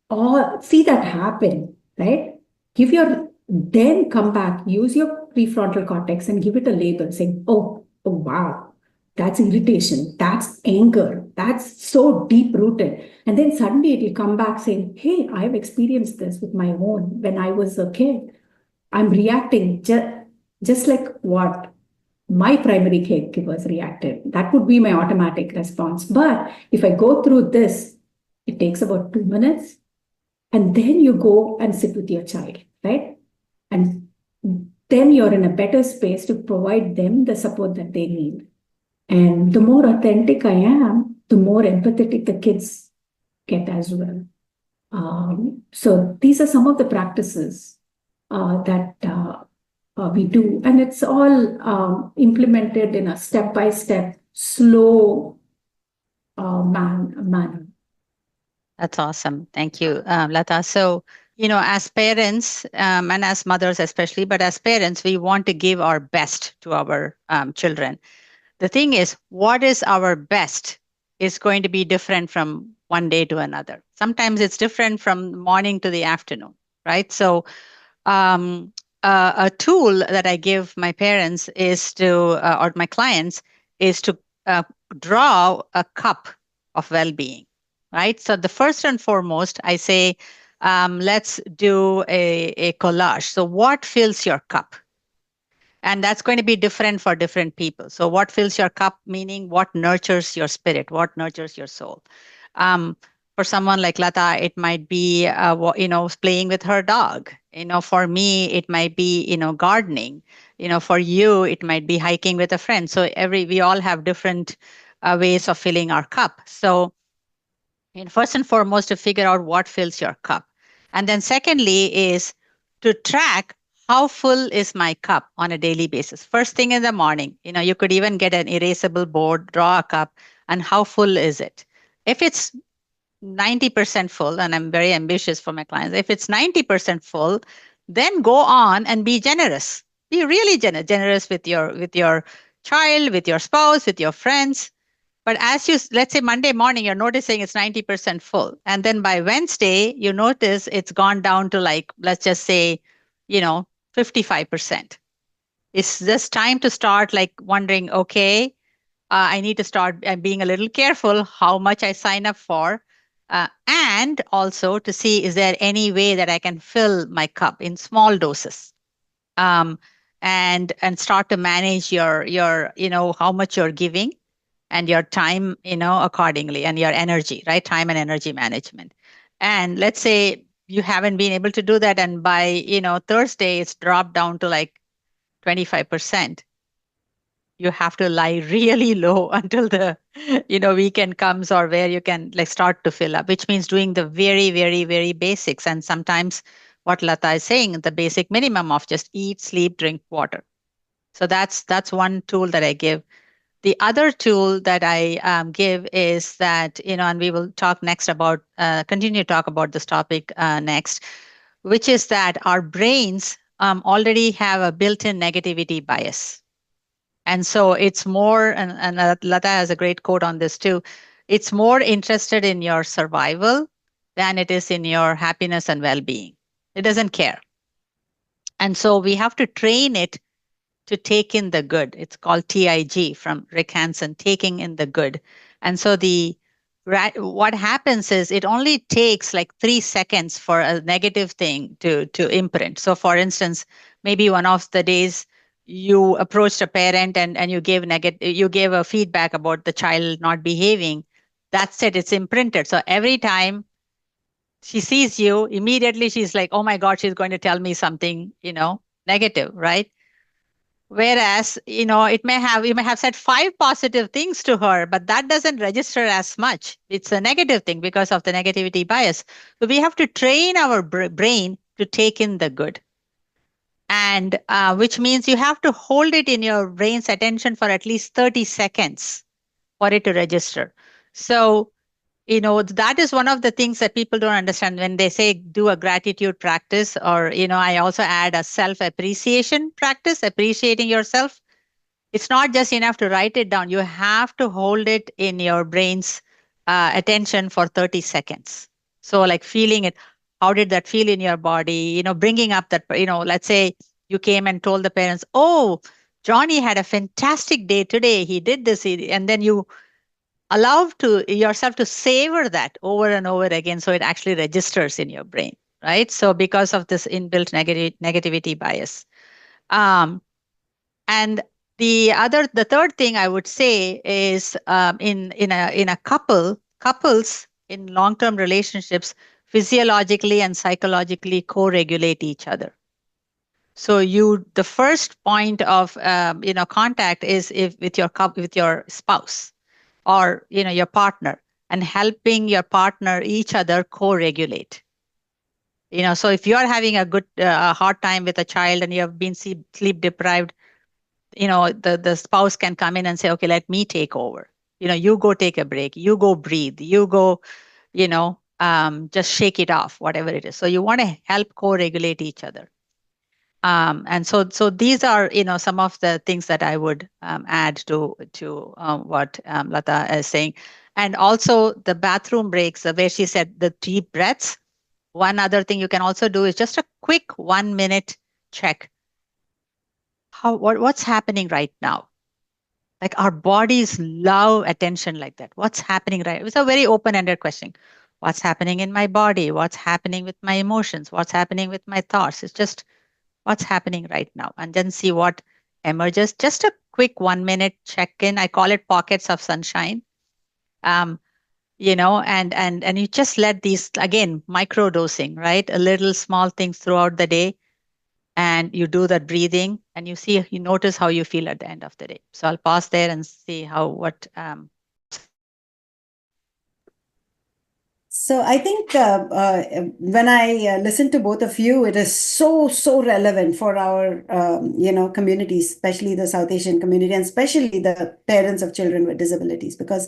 that happen, right? Then come back, use your prefrontal cortex and give it a label saying, oh wow, that's irritation, that's anger, that's so deep rooted. And then suddenly it will come back saying, hey, I've experienced this with my own when I was a kid. I'm reacting just like what my primary caregivers reacted. That would be my automatic response. But if I go through this, it takes about 2 minutes. And then you go and sit with your child, right? And then you're in a better space to provide them the support that they need. And the more authentic I am, the more empathetic the kids get as well. So these are some of the practices that we do, and it's all implemented in a step-by-step, slow manner. That's awesome. Thank you, Latha. So, as parents and as mothers especially, but as parents, we want to give our best to our children. The thing is, what is our best is going to be different from one day to another. Sometimes it's different from morning to the afternoon, right? So, um, a tool that I give my parents is or my clients, is to draw a cup of well-being, right? So the first and foremost, I say, let's do a collage. So what fills your cup? And that's going to be different for different people. So what fills your cup, meaning what nurtures your spirit, what nurtures your soul. For someone like Latha, it might be, playing with her dog. For me, it might be, gardening. For you, it might be hiking with a friend. So we all have different ways of filling our cup. So, first and foremost, to figure out what fills your cup. And then secondly is to track how full is my cup on a daily basis. First thing in the morning, you could even get an erasable board, draw a cup, and how full is it? If it's 90% full, and I'm very ambitious for my clients, if it's 90% full, then go on and be generous. Be really generous with your child, with your spouse, with your friends. But let's say Monday morning, you're noticing it's 90% full. And then by Wednesday, you notice it's gone down to, like, let's just say, 55%. It's just time to start, like, wondering, okay, I need to start being a little careful how much I sign up for. And also to see, is there any way that I can fill my cup in small doses? And start to manage your how much you're giving and your time, accordingly, and your energy, right? Time and energy management. And let's say you haven't been able to do that, and by, Thursday, it's dropped down to like 25%. You have to lie really low until the, weekend comes, or where you can, like, start to fill up, which means doing the very, very, very basics. And sometimes what Latha is saying, the basic minimum of just eat, sleep, drink water. So that's one tool that I give. The other tool that I give is that, and we will talk next about, continue to talk about this topic next, which is that our brains already have a built-in negativity bias. And so it's more, and Latha has a great quote on this too, it's more interested in your survival than it is in your happiness and well-being. It doesn't care. And so we have to train it to take in the good. It's called TIG from Rick Hansen, taking in the good. And so the what happens is it only takes like 3 seconds for a negative thing to imprint. So for instance, maybe one of the days you approached a parent and you gave a feedback about the child not behaving. That's it, it's imprinted. So every time she sees you, immediately she's like, oh my God, she's going to tell me something, negative, right? Whereas, you may have said 5 positive things to her, but that doesn't register as much. It's a negative thing because of the negativity bias. So we have to train our brain to take in the good. And which means you have to hold it in your brain's attention for at least 30 seconds for it to register. So, that is one of the things that people don't understand when they say do a gratitude practice, or, I also add a self appreciation practice, appreciating yourself. It's not just enough to write it down. You have to hold it in your brain's attention for 30 seconds. So, like feeling it, how did that feel in your body? Bringing up that, let's say you came and told the parents, oh, Johnny had a fantastic day today. He did this. And then you allow to yourself to savor that over and over again. So it actually registers in your brain, right? So because of this inbuilt negativity bias. And the third thing I would say is in a couples in long-term relationships physiologically and psychologically co-regulate each other. So the first point of contact is if with your spouse or your partner, and helping your partner each other co-regulate. So if you are having a hard time with a child and you have been sleep deprived, the spouse can come in and say, okay, let me take over. You go take a break, you go breathe, you go, just shake it off, whatever it is. So you want to help co-regulate each other. And so these are, some of the things that I would add to what Latha is saying. And also the bathroom breaks, where she said the deep breaths. One other thing you can also do is just a quick 1 minute check. What's happening right now? Like our bodies love attention like that. What's happening right? It's a very open-ended question. What's happening in my body? What's happening with my emotions? What's happening with my thoughts? It's just what's happening right now, and then see what emerges. Just a quick 1 minute check-in. I call it pockets of sunshine. And you just let these, again, micro dosing, right? A little small things throughout the day. And you do that breathing, and you notice how you feel at the end of the day. So I'll pause there and see what So I think when I listen to both of you, it is so relevant for our communities, especially the South Asian community, and especially the parents of children with disabilities, because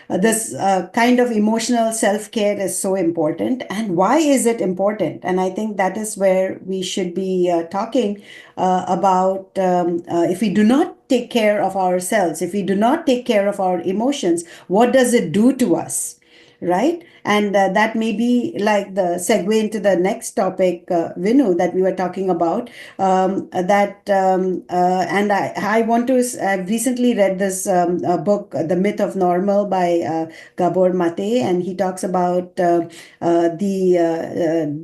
this kind of emotional self-care is so important. And why is it important? And I think that is where we should be talking about if we do not take care of ourselves, if we do not take care of our emotions, what does it do to us? Right? And that may be like the segue into the next topic, Vinu, that we were talking about. And I want to, I've recently read this book, The Myth of Normal by Gabor Mate, and he talks about the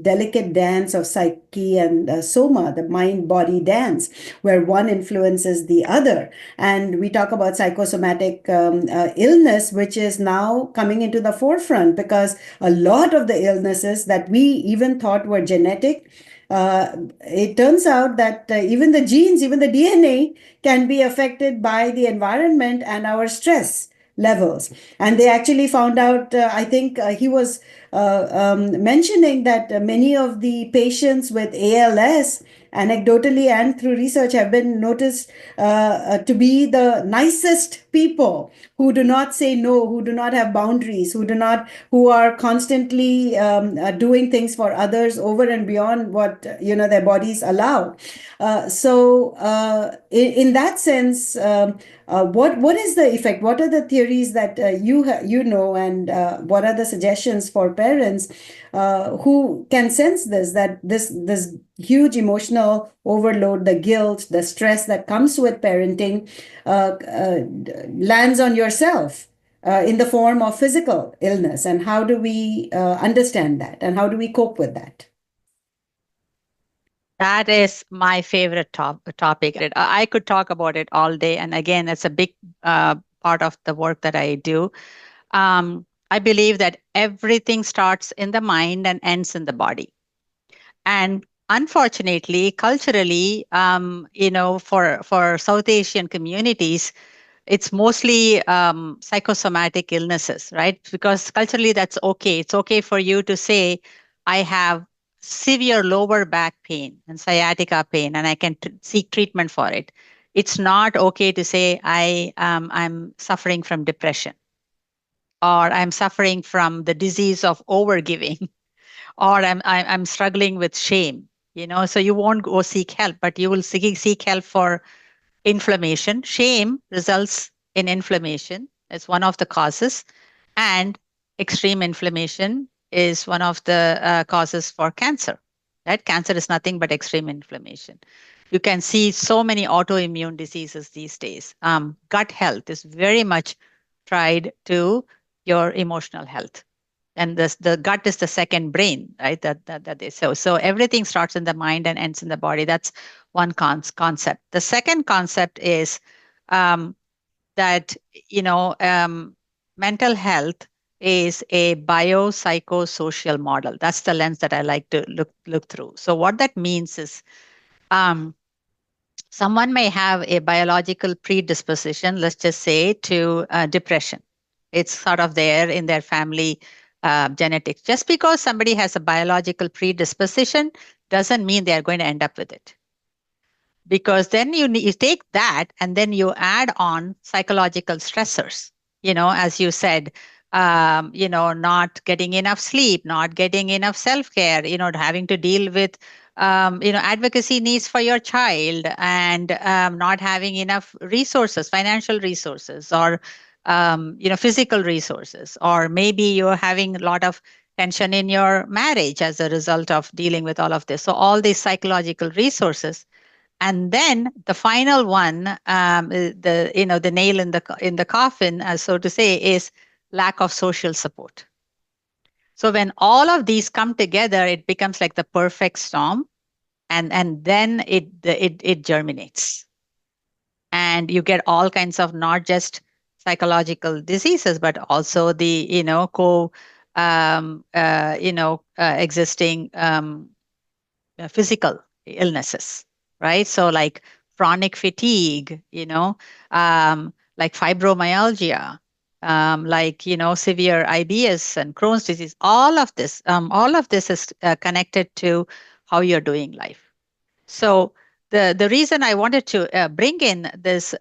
delicate dance of psyche and soma, the mind-body dance, where one influences the other. And we talk about psychosomatic illness, which is now coming into the forefront, because a lot of the illnesses that we even thought were genetic, it turns out that even the genes, even the DNA can be affected by the environment and our stress levels. And they actually found out, I think he was mentioning that many of the patients with ALS, anecdotally and through research, have been noticed to be the nicest people, who do not say no, who do not have boundaries, who are constantly doing things for others over and beyond what their bodies allow. In that sense, what is the effect? What are the theories that you know, and what are the suggestions for parents who can sense that this huge emotional overload, the guilt, the stress that comes with parenting lands on yourself? in the form of physical illness, and how do we understand that, and how do we cope with that? That is my favorite topic. I could talk about it all day. And again, it's a big part of the work that I do. I believe that everything starts in the mind and ends in the body. And unfortunately, culturally, for South Asian communities, it's mostly psychosomatic illnesses, right? Because culturally, that's okay. It's okay for you to say, I have severe lower back pain and sciatica pain, and I can seek treatment for it. It's not okay to say, I'm suffering from depression, or I'm suffering from the disease of overgiving, or I'm struggling with shame. So you won't go seek help, but you will seek help for inflammation. Shame results in inflammation. It's one of the causes. And extreme inflammation is one of the causes for cancer. Right? Cancer is nothing but extreme inflammation. You can see so many autoimmune diseases these days. Gut health is very much tied to your emotional health. And the gut is the second brain, right? That they so everything starts in the mind and ends in the body. That's one concept. The second concept is um, that mental health is a biopsychosocial model. That's the lens that I like to look through. So what that means is um, someone may have a biological predisposition, let's just say, to depression. It's sort of there in their family genetics. Just because somebody has a biological predisposition doesn't mean they are going to end up with it. Because then you take that and then you add on psychological stressors, as you said, not getting enough sleep, not getting enough self-care, having to deal with advocacy needs for your child, and not having enough resources, financial resources, or physical resources, or maybe you're having a lot of tension in your marriage as a result of dealing with all of this. So all these psychological resources. And then the final one, the nail in the coffin, so to say, is lack of social support. So when all of these come together, it becomes like the perfect storm, and then it germinates, and you get all kinds of not just psychological diseases, but also the existing physical illnesses, right? So like chronic fatigue, like fibromyalgia, severe IBS and Crohn's disease. All of this is connected to how you're doing life. So the reason I wanted to bring in this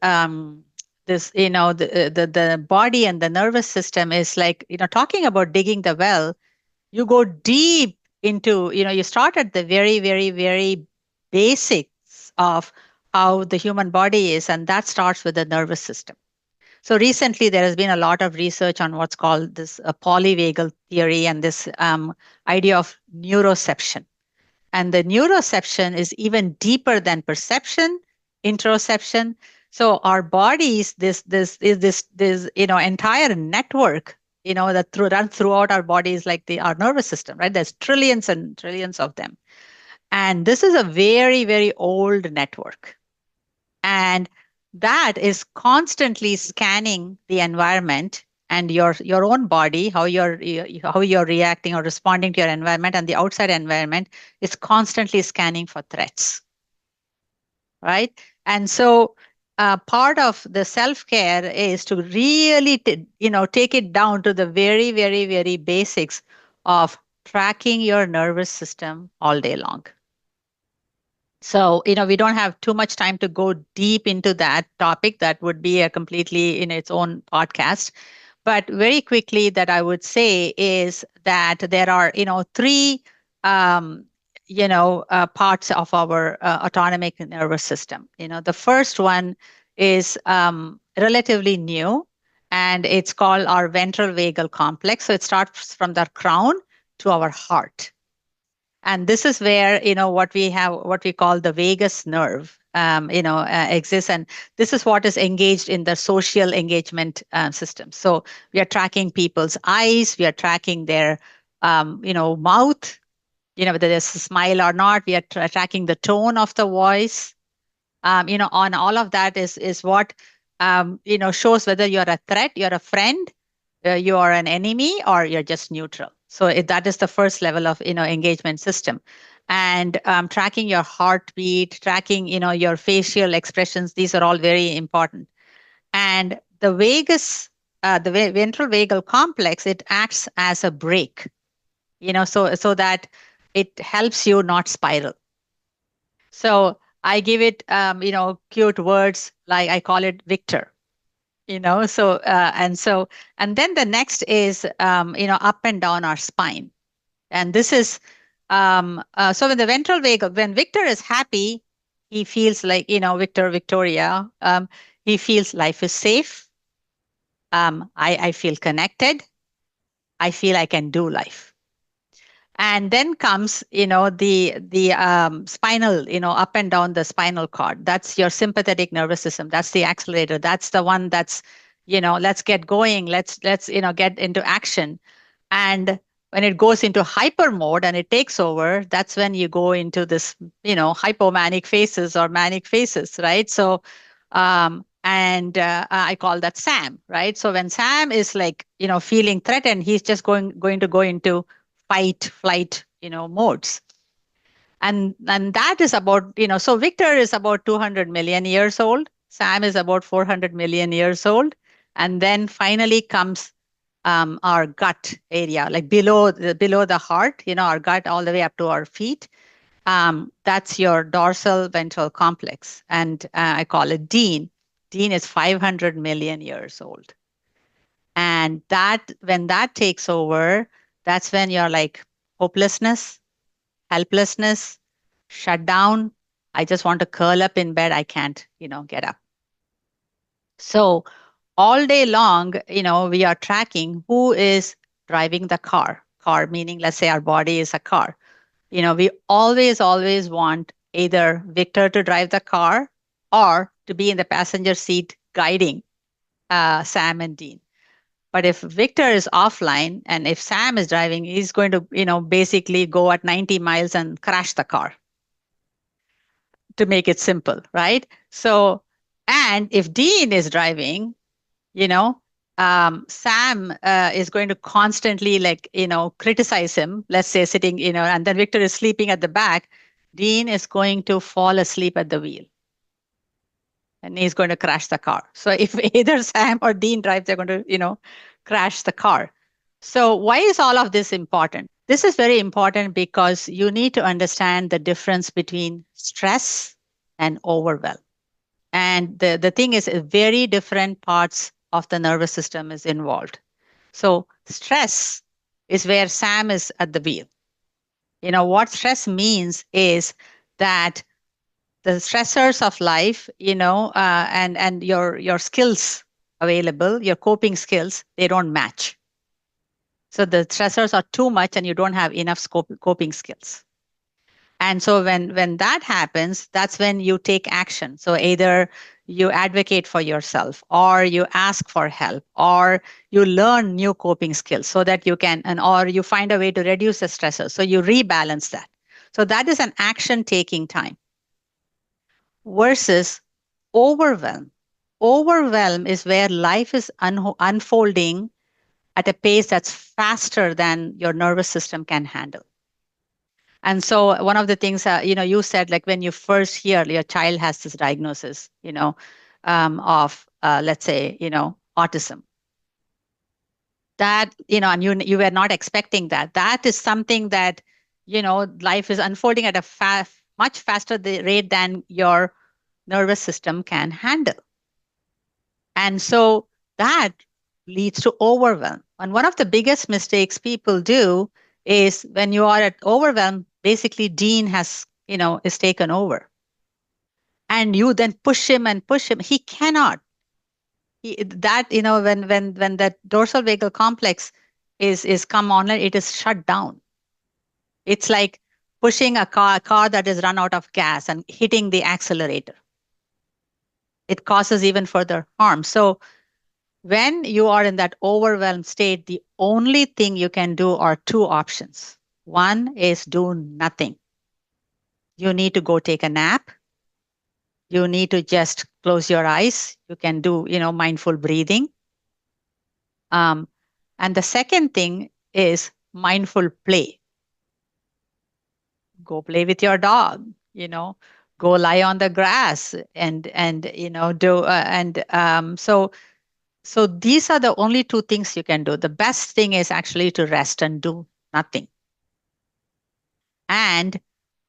the body and the nervous system is like, talking about digging the well. You go deep into, you start at the very, very, very basics of how the human body is, and that starts with the nervous system. So recently, there has been a lot of research on what's called this polyvagal theory, and this idea of neuroception. And the neuroception is even deeper than perception, interoception. So our bodies, this entire network, that runs throughout our bodies, like our nervous system, right? There's trillions and trillions of them. And this is a very, very old network. And that is constantly scanning the environment and your own body, how you're reacting or responding to your environment, and the outside environment is constantly scanning for threats, right? And so part of the self-care is to really take it down to the very, very, very basics of tracking your nervous system all day long. So, we don't have too much time to go deep into that topic. That would be a completely in its own podcast. But very quickly, that I would say is that there are, three, parts of our autonomic nervous system. The first one is relatively new, and it's called our ventral vagal complex. So it starts from the crown to our heart. And this is where, what we call the vagus nerve exists, and this is what is engaged in the social engagement system. So we are tracking people's eyes, we are tracking their mouth, whether there's a smile or not. We are tracking the tone of the voice. On all of that is what shows whether you're a threat, you're a friend, you are an enemy, or you're just neutral. So that is the first level of engagement system. And tracking your heartbeat, tracking your facial expressions, these are all very important. And the vagus, the ventral vagal complex, it acts as a brake, so that it helps you not spiral. So I give it, cute words, like I call it Victor, and then the next is, up and down our spine. And this is, so when the ventral vagal, when Victor is happy, he feels like, Victor, Victoria, he feels life is safe. I feel connected. I feel I can do life. And then comes, the spinal, up and down the spinal cord. That's your sympathetic nervous system. That's the accelerator. That's the one that's, let's get going. Let's get into action. And when it goes into hyper mode and it takes over, that's when you go into this, hypomanic phases or manic phases, right? So, and I call that Sam, right? So when Sam is like, feeling threatened, he's just going to go into fight, flight, modes. And that is about, so Victor is about 200 million years old. Sam is about 400 million years old. And then finally comes our gut area, like below the heart, our gut all the way up to our feet. That's your dorsal ventral complex. And I call it Dean. Dean is 500 million years old. And when that takes over, that's when you're like hopelessness, helplessness, shut down. I just want to curl up in bed. I can't, get up. So all day long, we are tracking who is driving the car. Car meaning, let's say our body is a car. We always want either Victor to drive the car or to be in the passenger seat guiding Sam and Dean. But if Victor is offline and if Sam is driving, he's going to, basically go at 90 miles and crash the car, to make it simple, right? So, and if Dean is driving, Sam is going to constantly criticize him, let's say sitting, and then Victor is sleeping at the back. Dean is going to fall asleep at the wheel and he's going to crash the car. So if either Sam or Dean drives, they're going to, crash the car. So why is all of this important? This is very important because you need to understand the difference between stress and overwhelm. And the thing is, very different parts of the nervous system is involved. So stress is where Sam is at the wheel. What stress means is that the stressors of life, and your skills available, your coping skills, they don't match. So the stressors are too much and you don't have enough coping skills. And so when that happens, that's when you take action. So either you advocate for yourself, or you ask for help, or you learn new coping skills so that you can, or you find a way to reduce the stressors. So you rebalance that. So that is an action taking time. Versus overwhelm. Overwhelm is where life is unfolding at a pace that's faster than your nervous system can handle. And so one of the things, you said, like when you first hear your child has this diagnosis, of, let's say, autism. That, and you were not expecting that. That is something that, life is unfolding at a much faster rate than your nervous system can handle. And so that leads to overwhelm. And one of the biggest mistakes people do is when you are at overwhelm, basically Dean has, is taken over. And you then push him and push him. He cannot. When that dorsal vagal complex is come online, it is shut down. It's like pushing a car that is run out of gas and hitting the accelerator. it causes even further harm. So when you are in that overwhelmed state, the only thing you can do are two options. One is do nothing. You need to go take a nap. You need to just close your eyes. You can do, mindful breathing. Um, and the second thing is mindful play. Go play with your dog, go lie on the grass and do and so these are the only two things you can do. The best thing is actually to rest and do nothing. And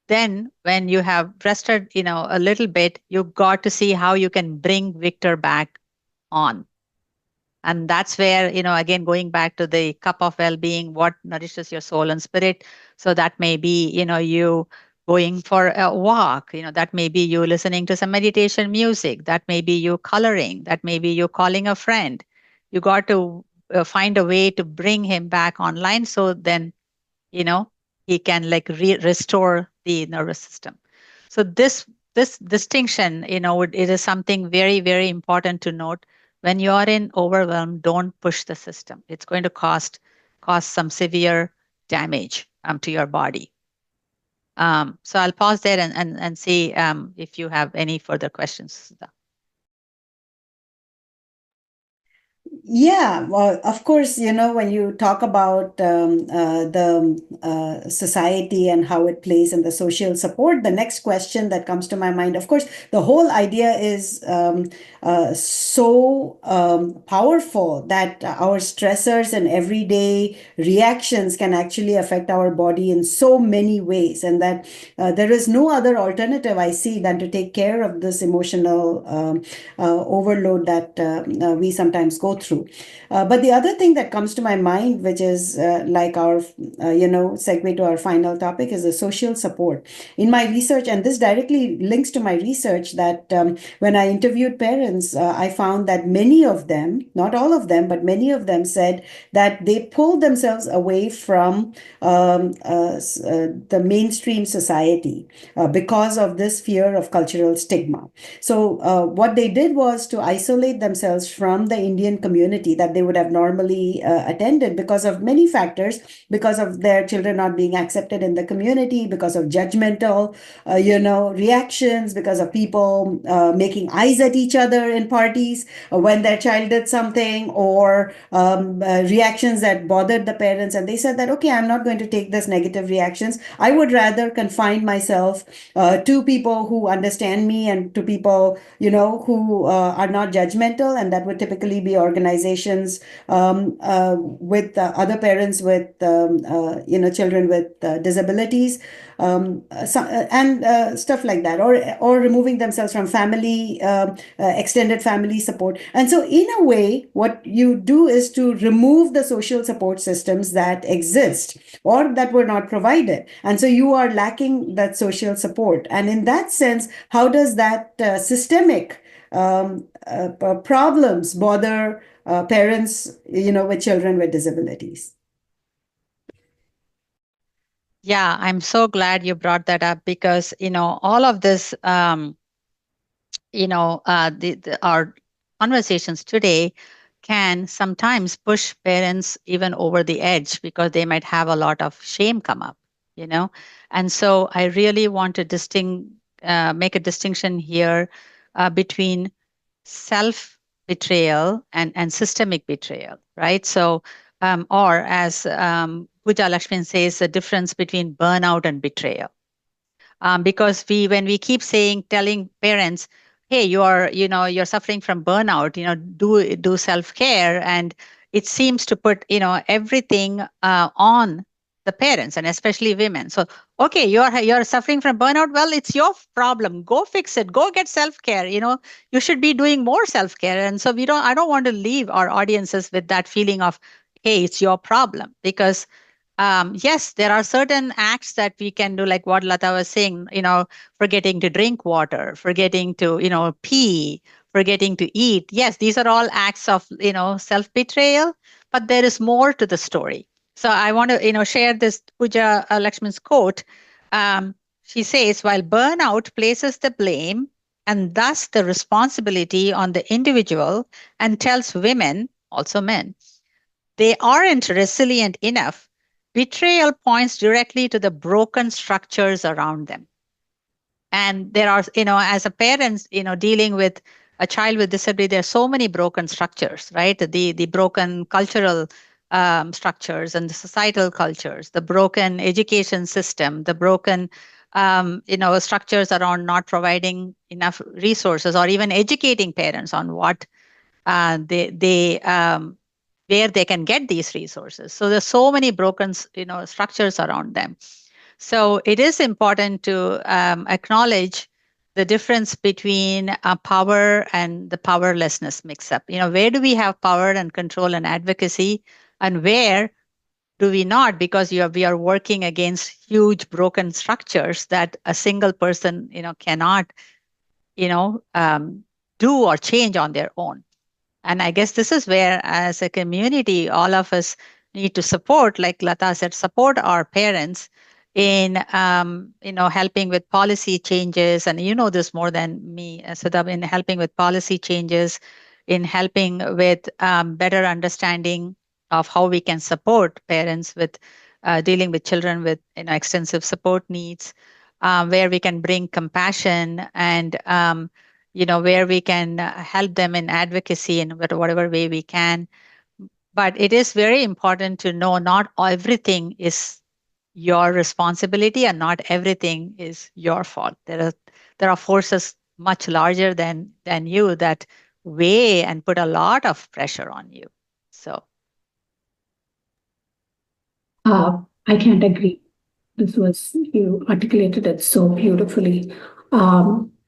then when you have rested, a little bit, you got to see how you can bring Victor back on. And that's where, again, going back to the cup of well-being, what nourishes your soul and spirit. So that may be, you going for a walk, that may be you listening to some meditation music, that may be you coloring, that may be you calling a friend. You got to find a way to bring him back online, so then, he can like restore the nervous system. So this distinction, it is something very, very important to note. When you are in overwhelm, don't push the system. It's going to cause some severe damage to your body. So I'll pause there and see if you have any further questions, Sudha. Yeah, well, of course, when you talk about the society and how it plays in the social support, the next question that comes to my mind, of course, the whole idea is so powerful that our stressors and everyday reactions can actually affect our body in so many ways, and that there is no other alternative I see than to take care of this emotional overload that we sometimes go through. But the other thing that comes to my mind, which is like our, segue to our final topic, is the social support. In my research, and this directly links to my research, that when I interviewed parents, I found that many of them, not all of them, but many of them said that they pulled themselves away from the mainstream society because of this fear of cultural stigma. So what they did was to isolate themselves from the Indian community that they would have normally attended, because of many factors, because of their children not being accepted in the community, because of judgmental, reactions, because of people making eyes at each other in parties when their child did something, or reactions that bothered the parents. And they said that, okay, I'm not going to take this negative reactions. I would rather confine myself to people who understand me, and to people, who are not judgmental. And that would typically be organizations with other parents with, children with disabilities, and stuff like that, or removing themselves from family, extended family support. And so in a way, what you do is to remove the social support systems that exist or that were not provided. And so you are lacking that social support. And in that sense, how does that systemic problems bother parents, with children with disabilities? Yeah, I'm so glad you brought that up, because all of this, our conversations today can sometimes push parents even over the edge, because they might have a lot of shame come up. And so I really want to make a distinction here between self betrayal and systemic betrayal, right? So, or as Puja Lakshmin says, the difference between burnout and betrayal. Because when we keep telling parents, hey, you're suffering from burnout, do self-care, and it seems to put everything on the parents, and especially women. So, okay, you're suffering from burnout, well, it's your problem, go fix it, go get self-care. You should be doing more self-care. And so I don't want to leave our audiences with that feeling of, hey, it's your problem. Because yes, there are certain acts that we can do, like what Latha was saying, forgetting to drink water, forgetting to, pee, forgetting to eat. Yes, these are all acts of, self-betrayal, but there is more to the story. So I want to, share this Puja Lakshman's quote. She says, while burnout places the blame and thus the responsibility on the individual, and tells women, also men, they aren't resilient enough. Betrayal points directly to the broken structures around them. And there are, as a parent, dealing with a child with disability, there are so many broken structures, right? The broken cultural structures and the societal cultures, the broken education system, the broken structures around not providing enough resources or even educating parents on what they where they can get these resources. So there's so many broken structures around them. So it is important to acknowledge the difference between power and the powerlessness mix-up. Where do we have power and control and advocacy, and where do we not? Because we are working against huge broken structures that a single person cannot do or change on their own. And I guess this is where, as a community, all of us need to support, like Latha said, support our parents in, helping with policy changes. And you know this more than me, Sudha, in helping with policy changes, in helping with better understanding of how we can support parents with dealing with children with extensive support needs, where we can bring compassion and where we can help them in advocacy in whatever way we can. But it is very important to know not everything is your responsibility and not everything is your fault. There are forces much larger than you that weigh and put a lot of pressure on you. So I can't agree. You articulated it so beautifully.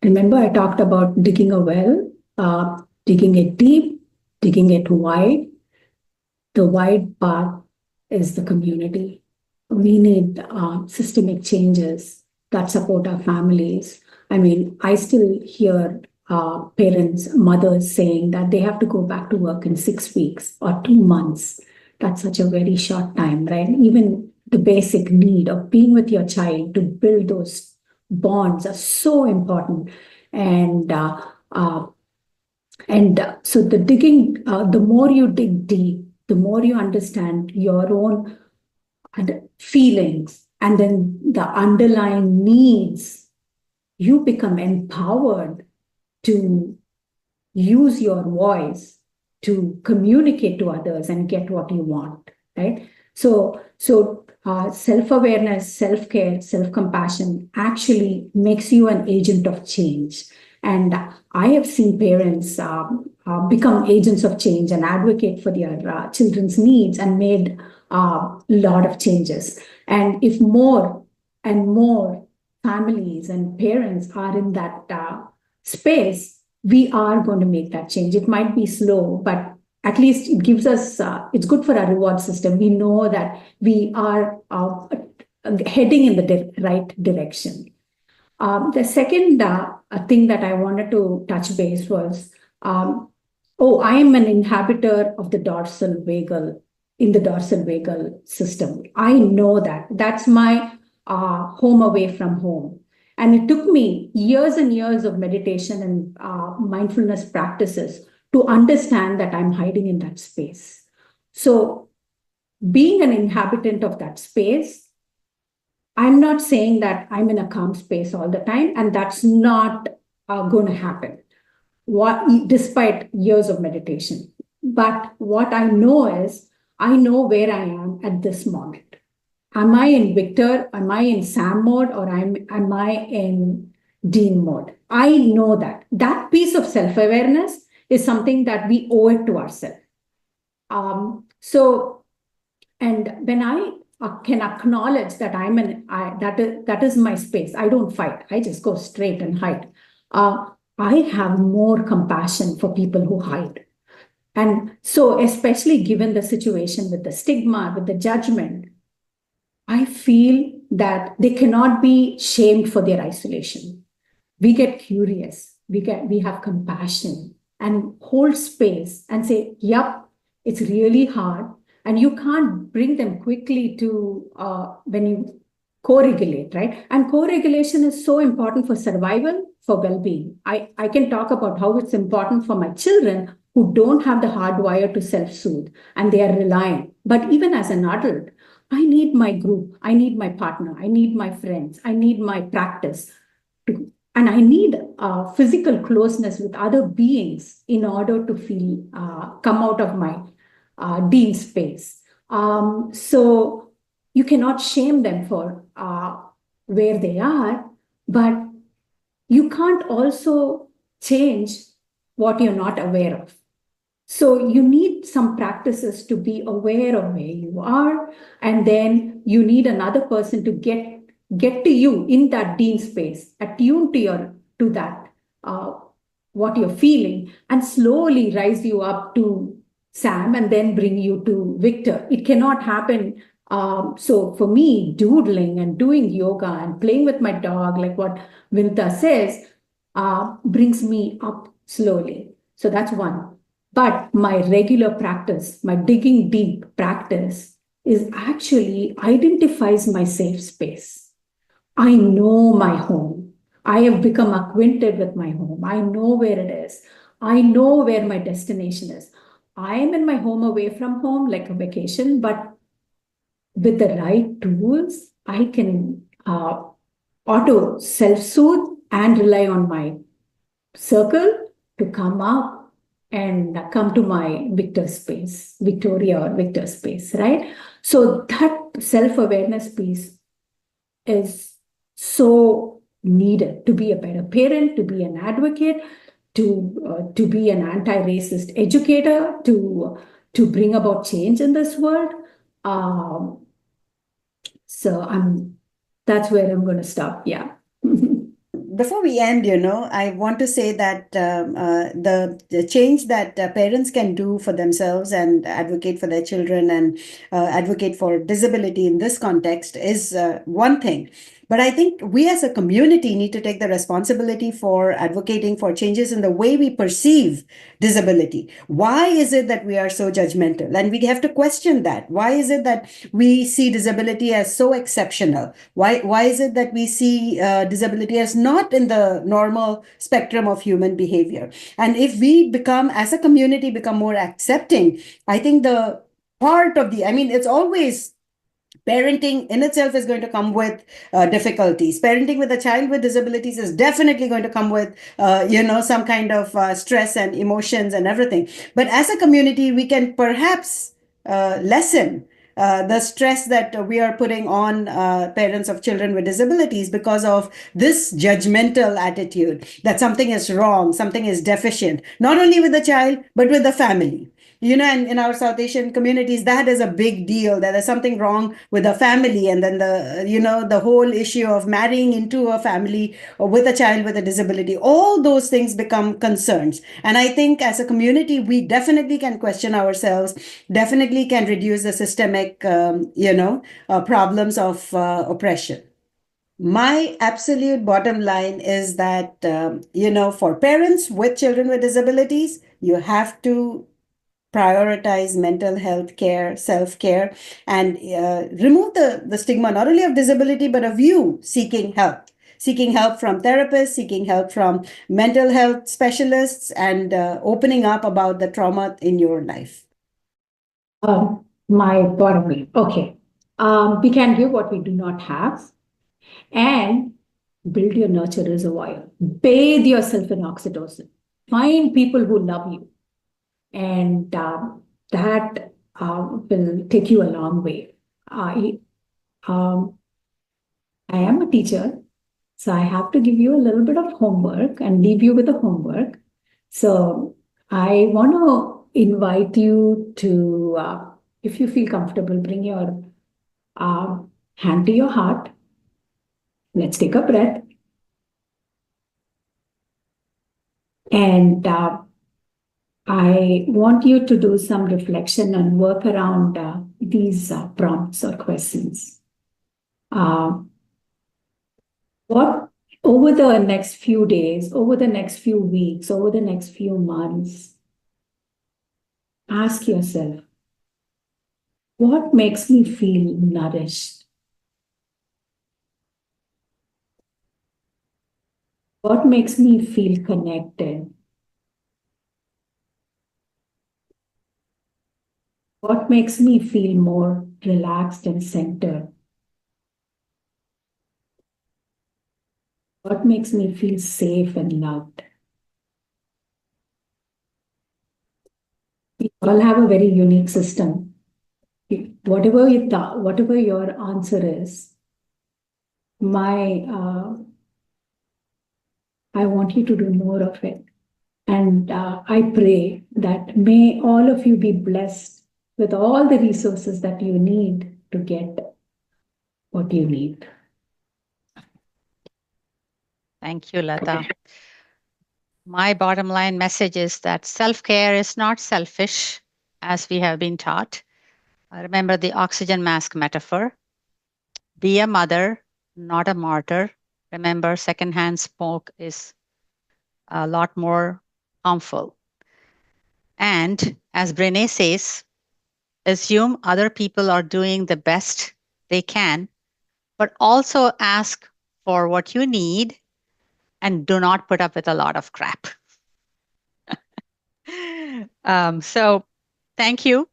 Remember, I talked about digging a well, digging it deep, digging it wide. The wide path is the community. We need systemic changes that support our families. I mean, I still hear parents, mothers saying that they have to go back to work in 6 weeks or 2 months. That's such a very short time, right? Even the basic need of being with your child to build those bonds are so important. And so the digging, the more you dig deep, the more you understand your own feelings and then the underlying needs, you become empowered to use your voice to communicate to others and get what you want, right? So self-awareness, self-care, self-compassion actually makes you an agent of change. And I have seen parents become agents of change and advocate for their children's needs and made a lot of changes. And if more and more families and parents are in that space, we are going to make that change. It might be slow, but at least it gives us, it's good for our reward system. We know that we are heading in the right direction. The second thing that I wanted to touch base was, I am an inhabitor of the dorsal vagal, in the dorsal vagal system. I know that. That's my home away from home. And it took me years and years of meditation and mindfulness practices to understand that I'm hiding in that space. So being an inhabitant of that space, I'm not saying that I'm in a calm space all the time, and that's not going to happen, despite years of meditation. But what I know is, I know where I am at this moment. Am I in Victor? Am I in Sam mode? Or am I in Dean mode? I know that. That piece of self-awareness is something that we owe it to ourselves. And when I can acknowledge that that is my space, I don't fight. I just go straight and hide. I have more compassion for people who hide. And so, especially given the situation with the stigma, with the judgment, I feel that they cannot be shamed for their isolation. We get curious, we have compassion and hold space and say, yep, it's really hard. And you can't bring them quickly to when you co-regulate, right? And co-regulation is so important for survival for well-being. I can talk about how it's important for my children who don't have the hardwire to self-soothe and they are relying. But even as an adult, I need my group, I need my partner, I need my friends, I need my practice, and I need physical closeness with other beings in order to feel come out of my dean space. So you cannot shame them for where they are, but you can't also change what you're not aware of. So you need some practices to be aware of where you are, and then you need another person to get to you in that dean space, attune to that what you're feeling, and slowly rise you up to Sam, and then bring you to Victor. It cannot happen. So for me, doodling and doing yoga and playing with my dog, like what Vinutha says, brings me up slowly. So that's one. But my regular practice, my digging deep practice, is actually identifies my safe space. I know my home. I have become acquainted with my home. I know where it is. I know where my destination is. I am in my home away from home, like a vacation, but with the right tools, I can auto self-soothe and rely on my circle to come up and come to my Victor space, Victoria or Victor space, right? So that self-awareness piece is so needed to be a better parent, to be an advocate, to be an anti-racist educator, to bring about change in this world. So that's where I'm going to stop. Yeah. Before we end, I want to say that the change that parents can do for themselves and advocate for their children and advocate for disability in this context is one thing. But I think we as a community need to take the responsibility for advocating for changes in the way we perceive disability. Why is it that we are so judgmental? And we have to question that. Why is it that we see disability as so exceptional? Why is it that we see disability as not in the normal spectrum of human behavior? And if we as a community, become more accepting, I think it's always parenting in itself is going to come with difficulties. Parenting with a child with disabilities is definitely going to come with, some kind of stress and emotions and everything. But as a community, we can perhaps lessen the stress that we are putting on parents of children with disabilities because of this judgmental attitude that something is wrong, something is deficient, not only with the child, but with the family. And in our South Asian communities, that is a big deal, that there's something wrong with the family. And then the whole issue of marrying into a family or with a child with a disability, all those things become concerns. And I think as a community, we definitely can question ourselves, definitely can reduce the systemic, problems of oppression. My absolute bottom line is that, for parents with children with disabilities, you have to prioritize mental health care, self-care, and remove the stigma, not only of disability, but of you seeking help from therapists, seeking help from mental health specialists, and opening up about the trauma in your life. My bottom line. Okay. We can give what we do not have, and build your nurture reservoir. Bathe yourself in oxytocin. Find people who love you, and that will take you a long way. I am a teacher, so I have to give you a little bit of homework and leave you with the homework. So I want to invite you to, if you feel comfortable, bring your hand to your heart. Let's take a breath. And I want you to do some reflection and work around these prompts or questions. What over the next few days, over the next few weeks, over the next few months, ask yourself, what makes me feel nourished? What makes me feel connected? What makes me feel more relaxed and centered? What makes me feel safe and loved? We all have a very unique system. Whatever your answer is, my I want you to do more of it. And I pray that may all of you be blessed with all the resources that you need to get what you need. Thank you, Latha. My bottom line message is that self-care is not selfish, as we have been taught. Remember the oxygen mask metaphor. Be a mother, not a martyr. Remember, secondhand smoke is a lot more harmful. And as Brene says, assume other people are doing the best they can, but also ask for what you need and do not put up with a lot of crap. So thank you,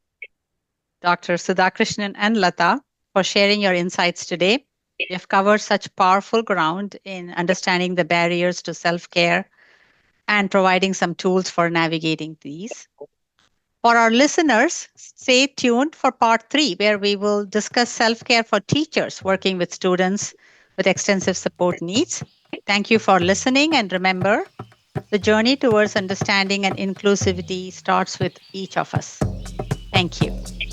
Dr. Sudha Krishnan and Latha, for sharing your insights today. We have covered such powerful ground in understanding the barriers to self-care and providing some tools for navigating these. For our listeners, stay tuned for part 3, where we will discuss self-care for teachers working with students with extensive support needs. Thank you for listening, and remember, the journey towards understanding and inclusivity starts with each of us. Thank you.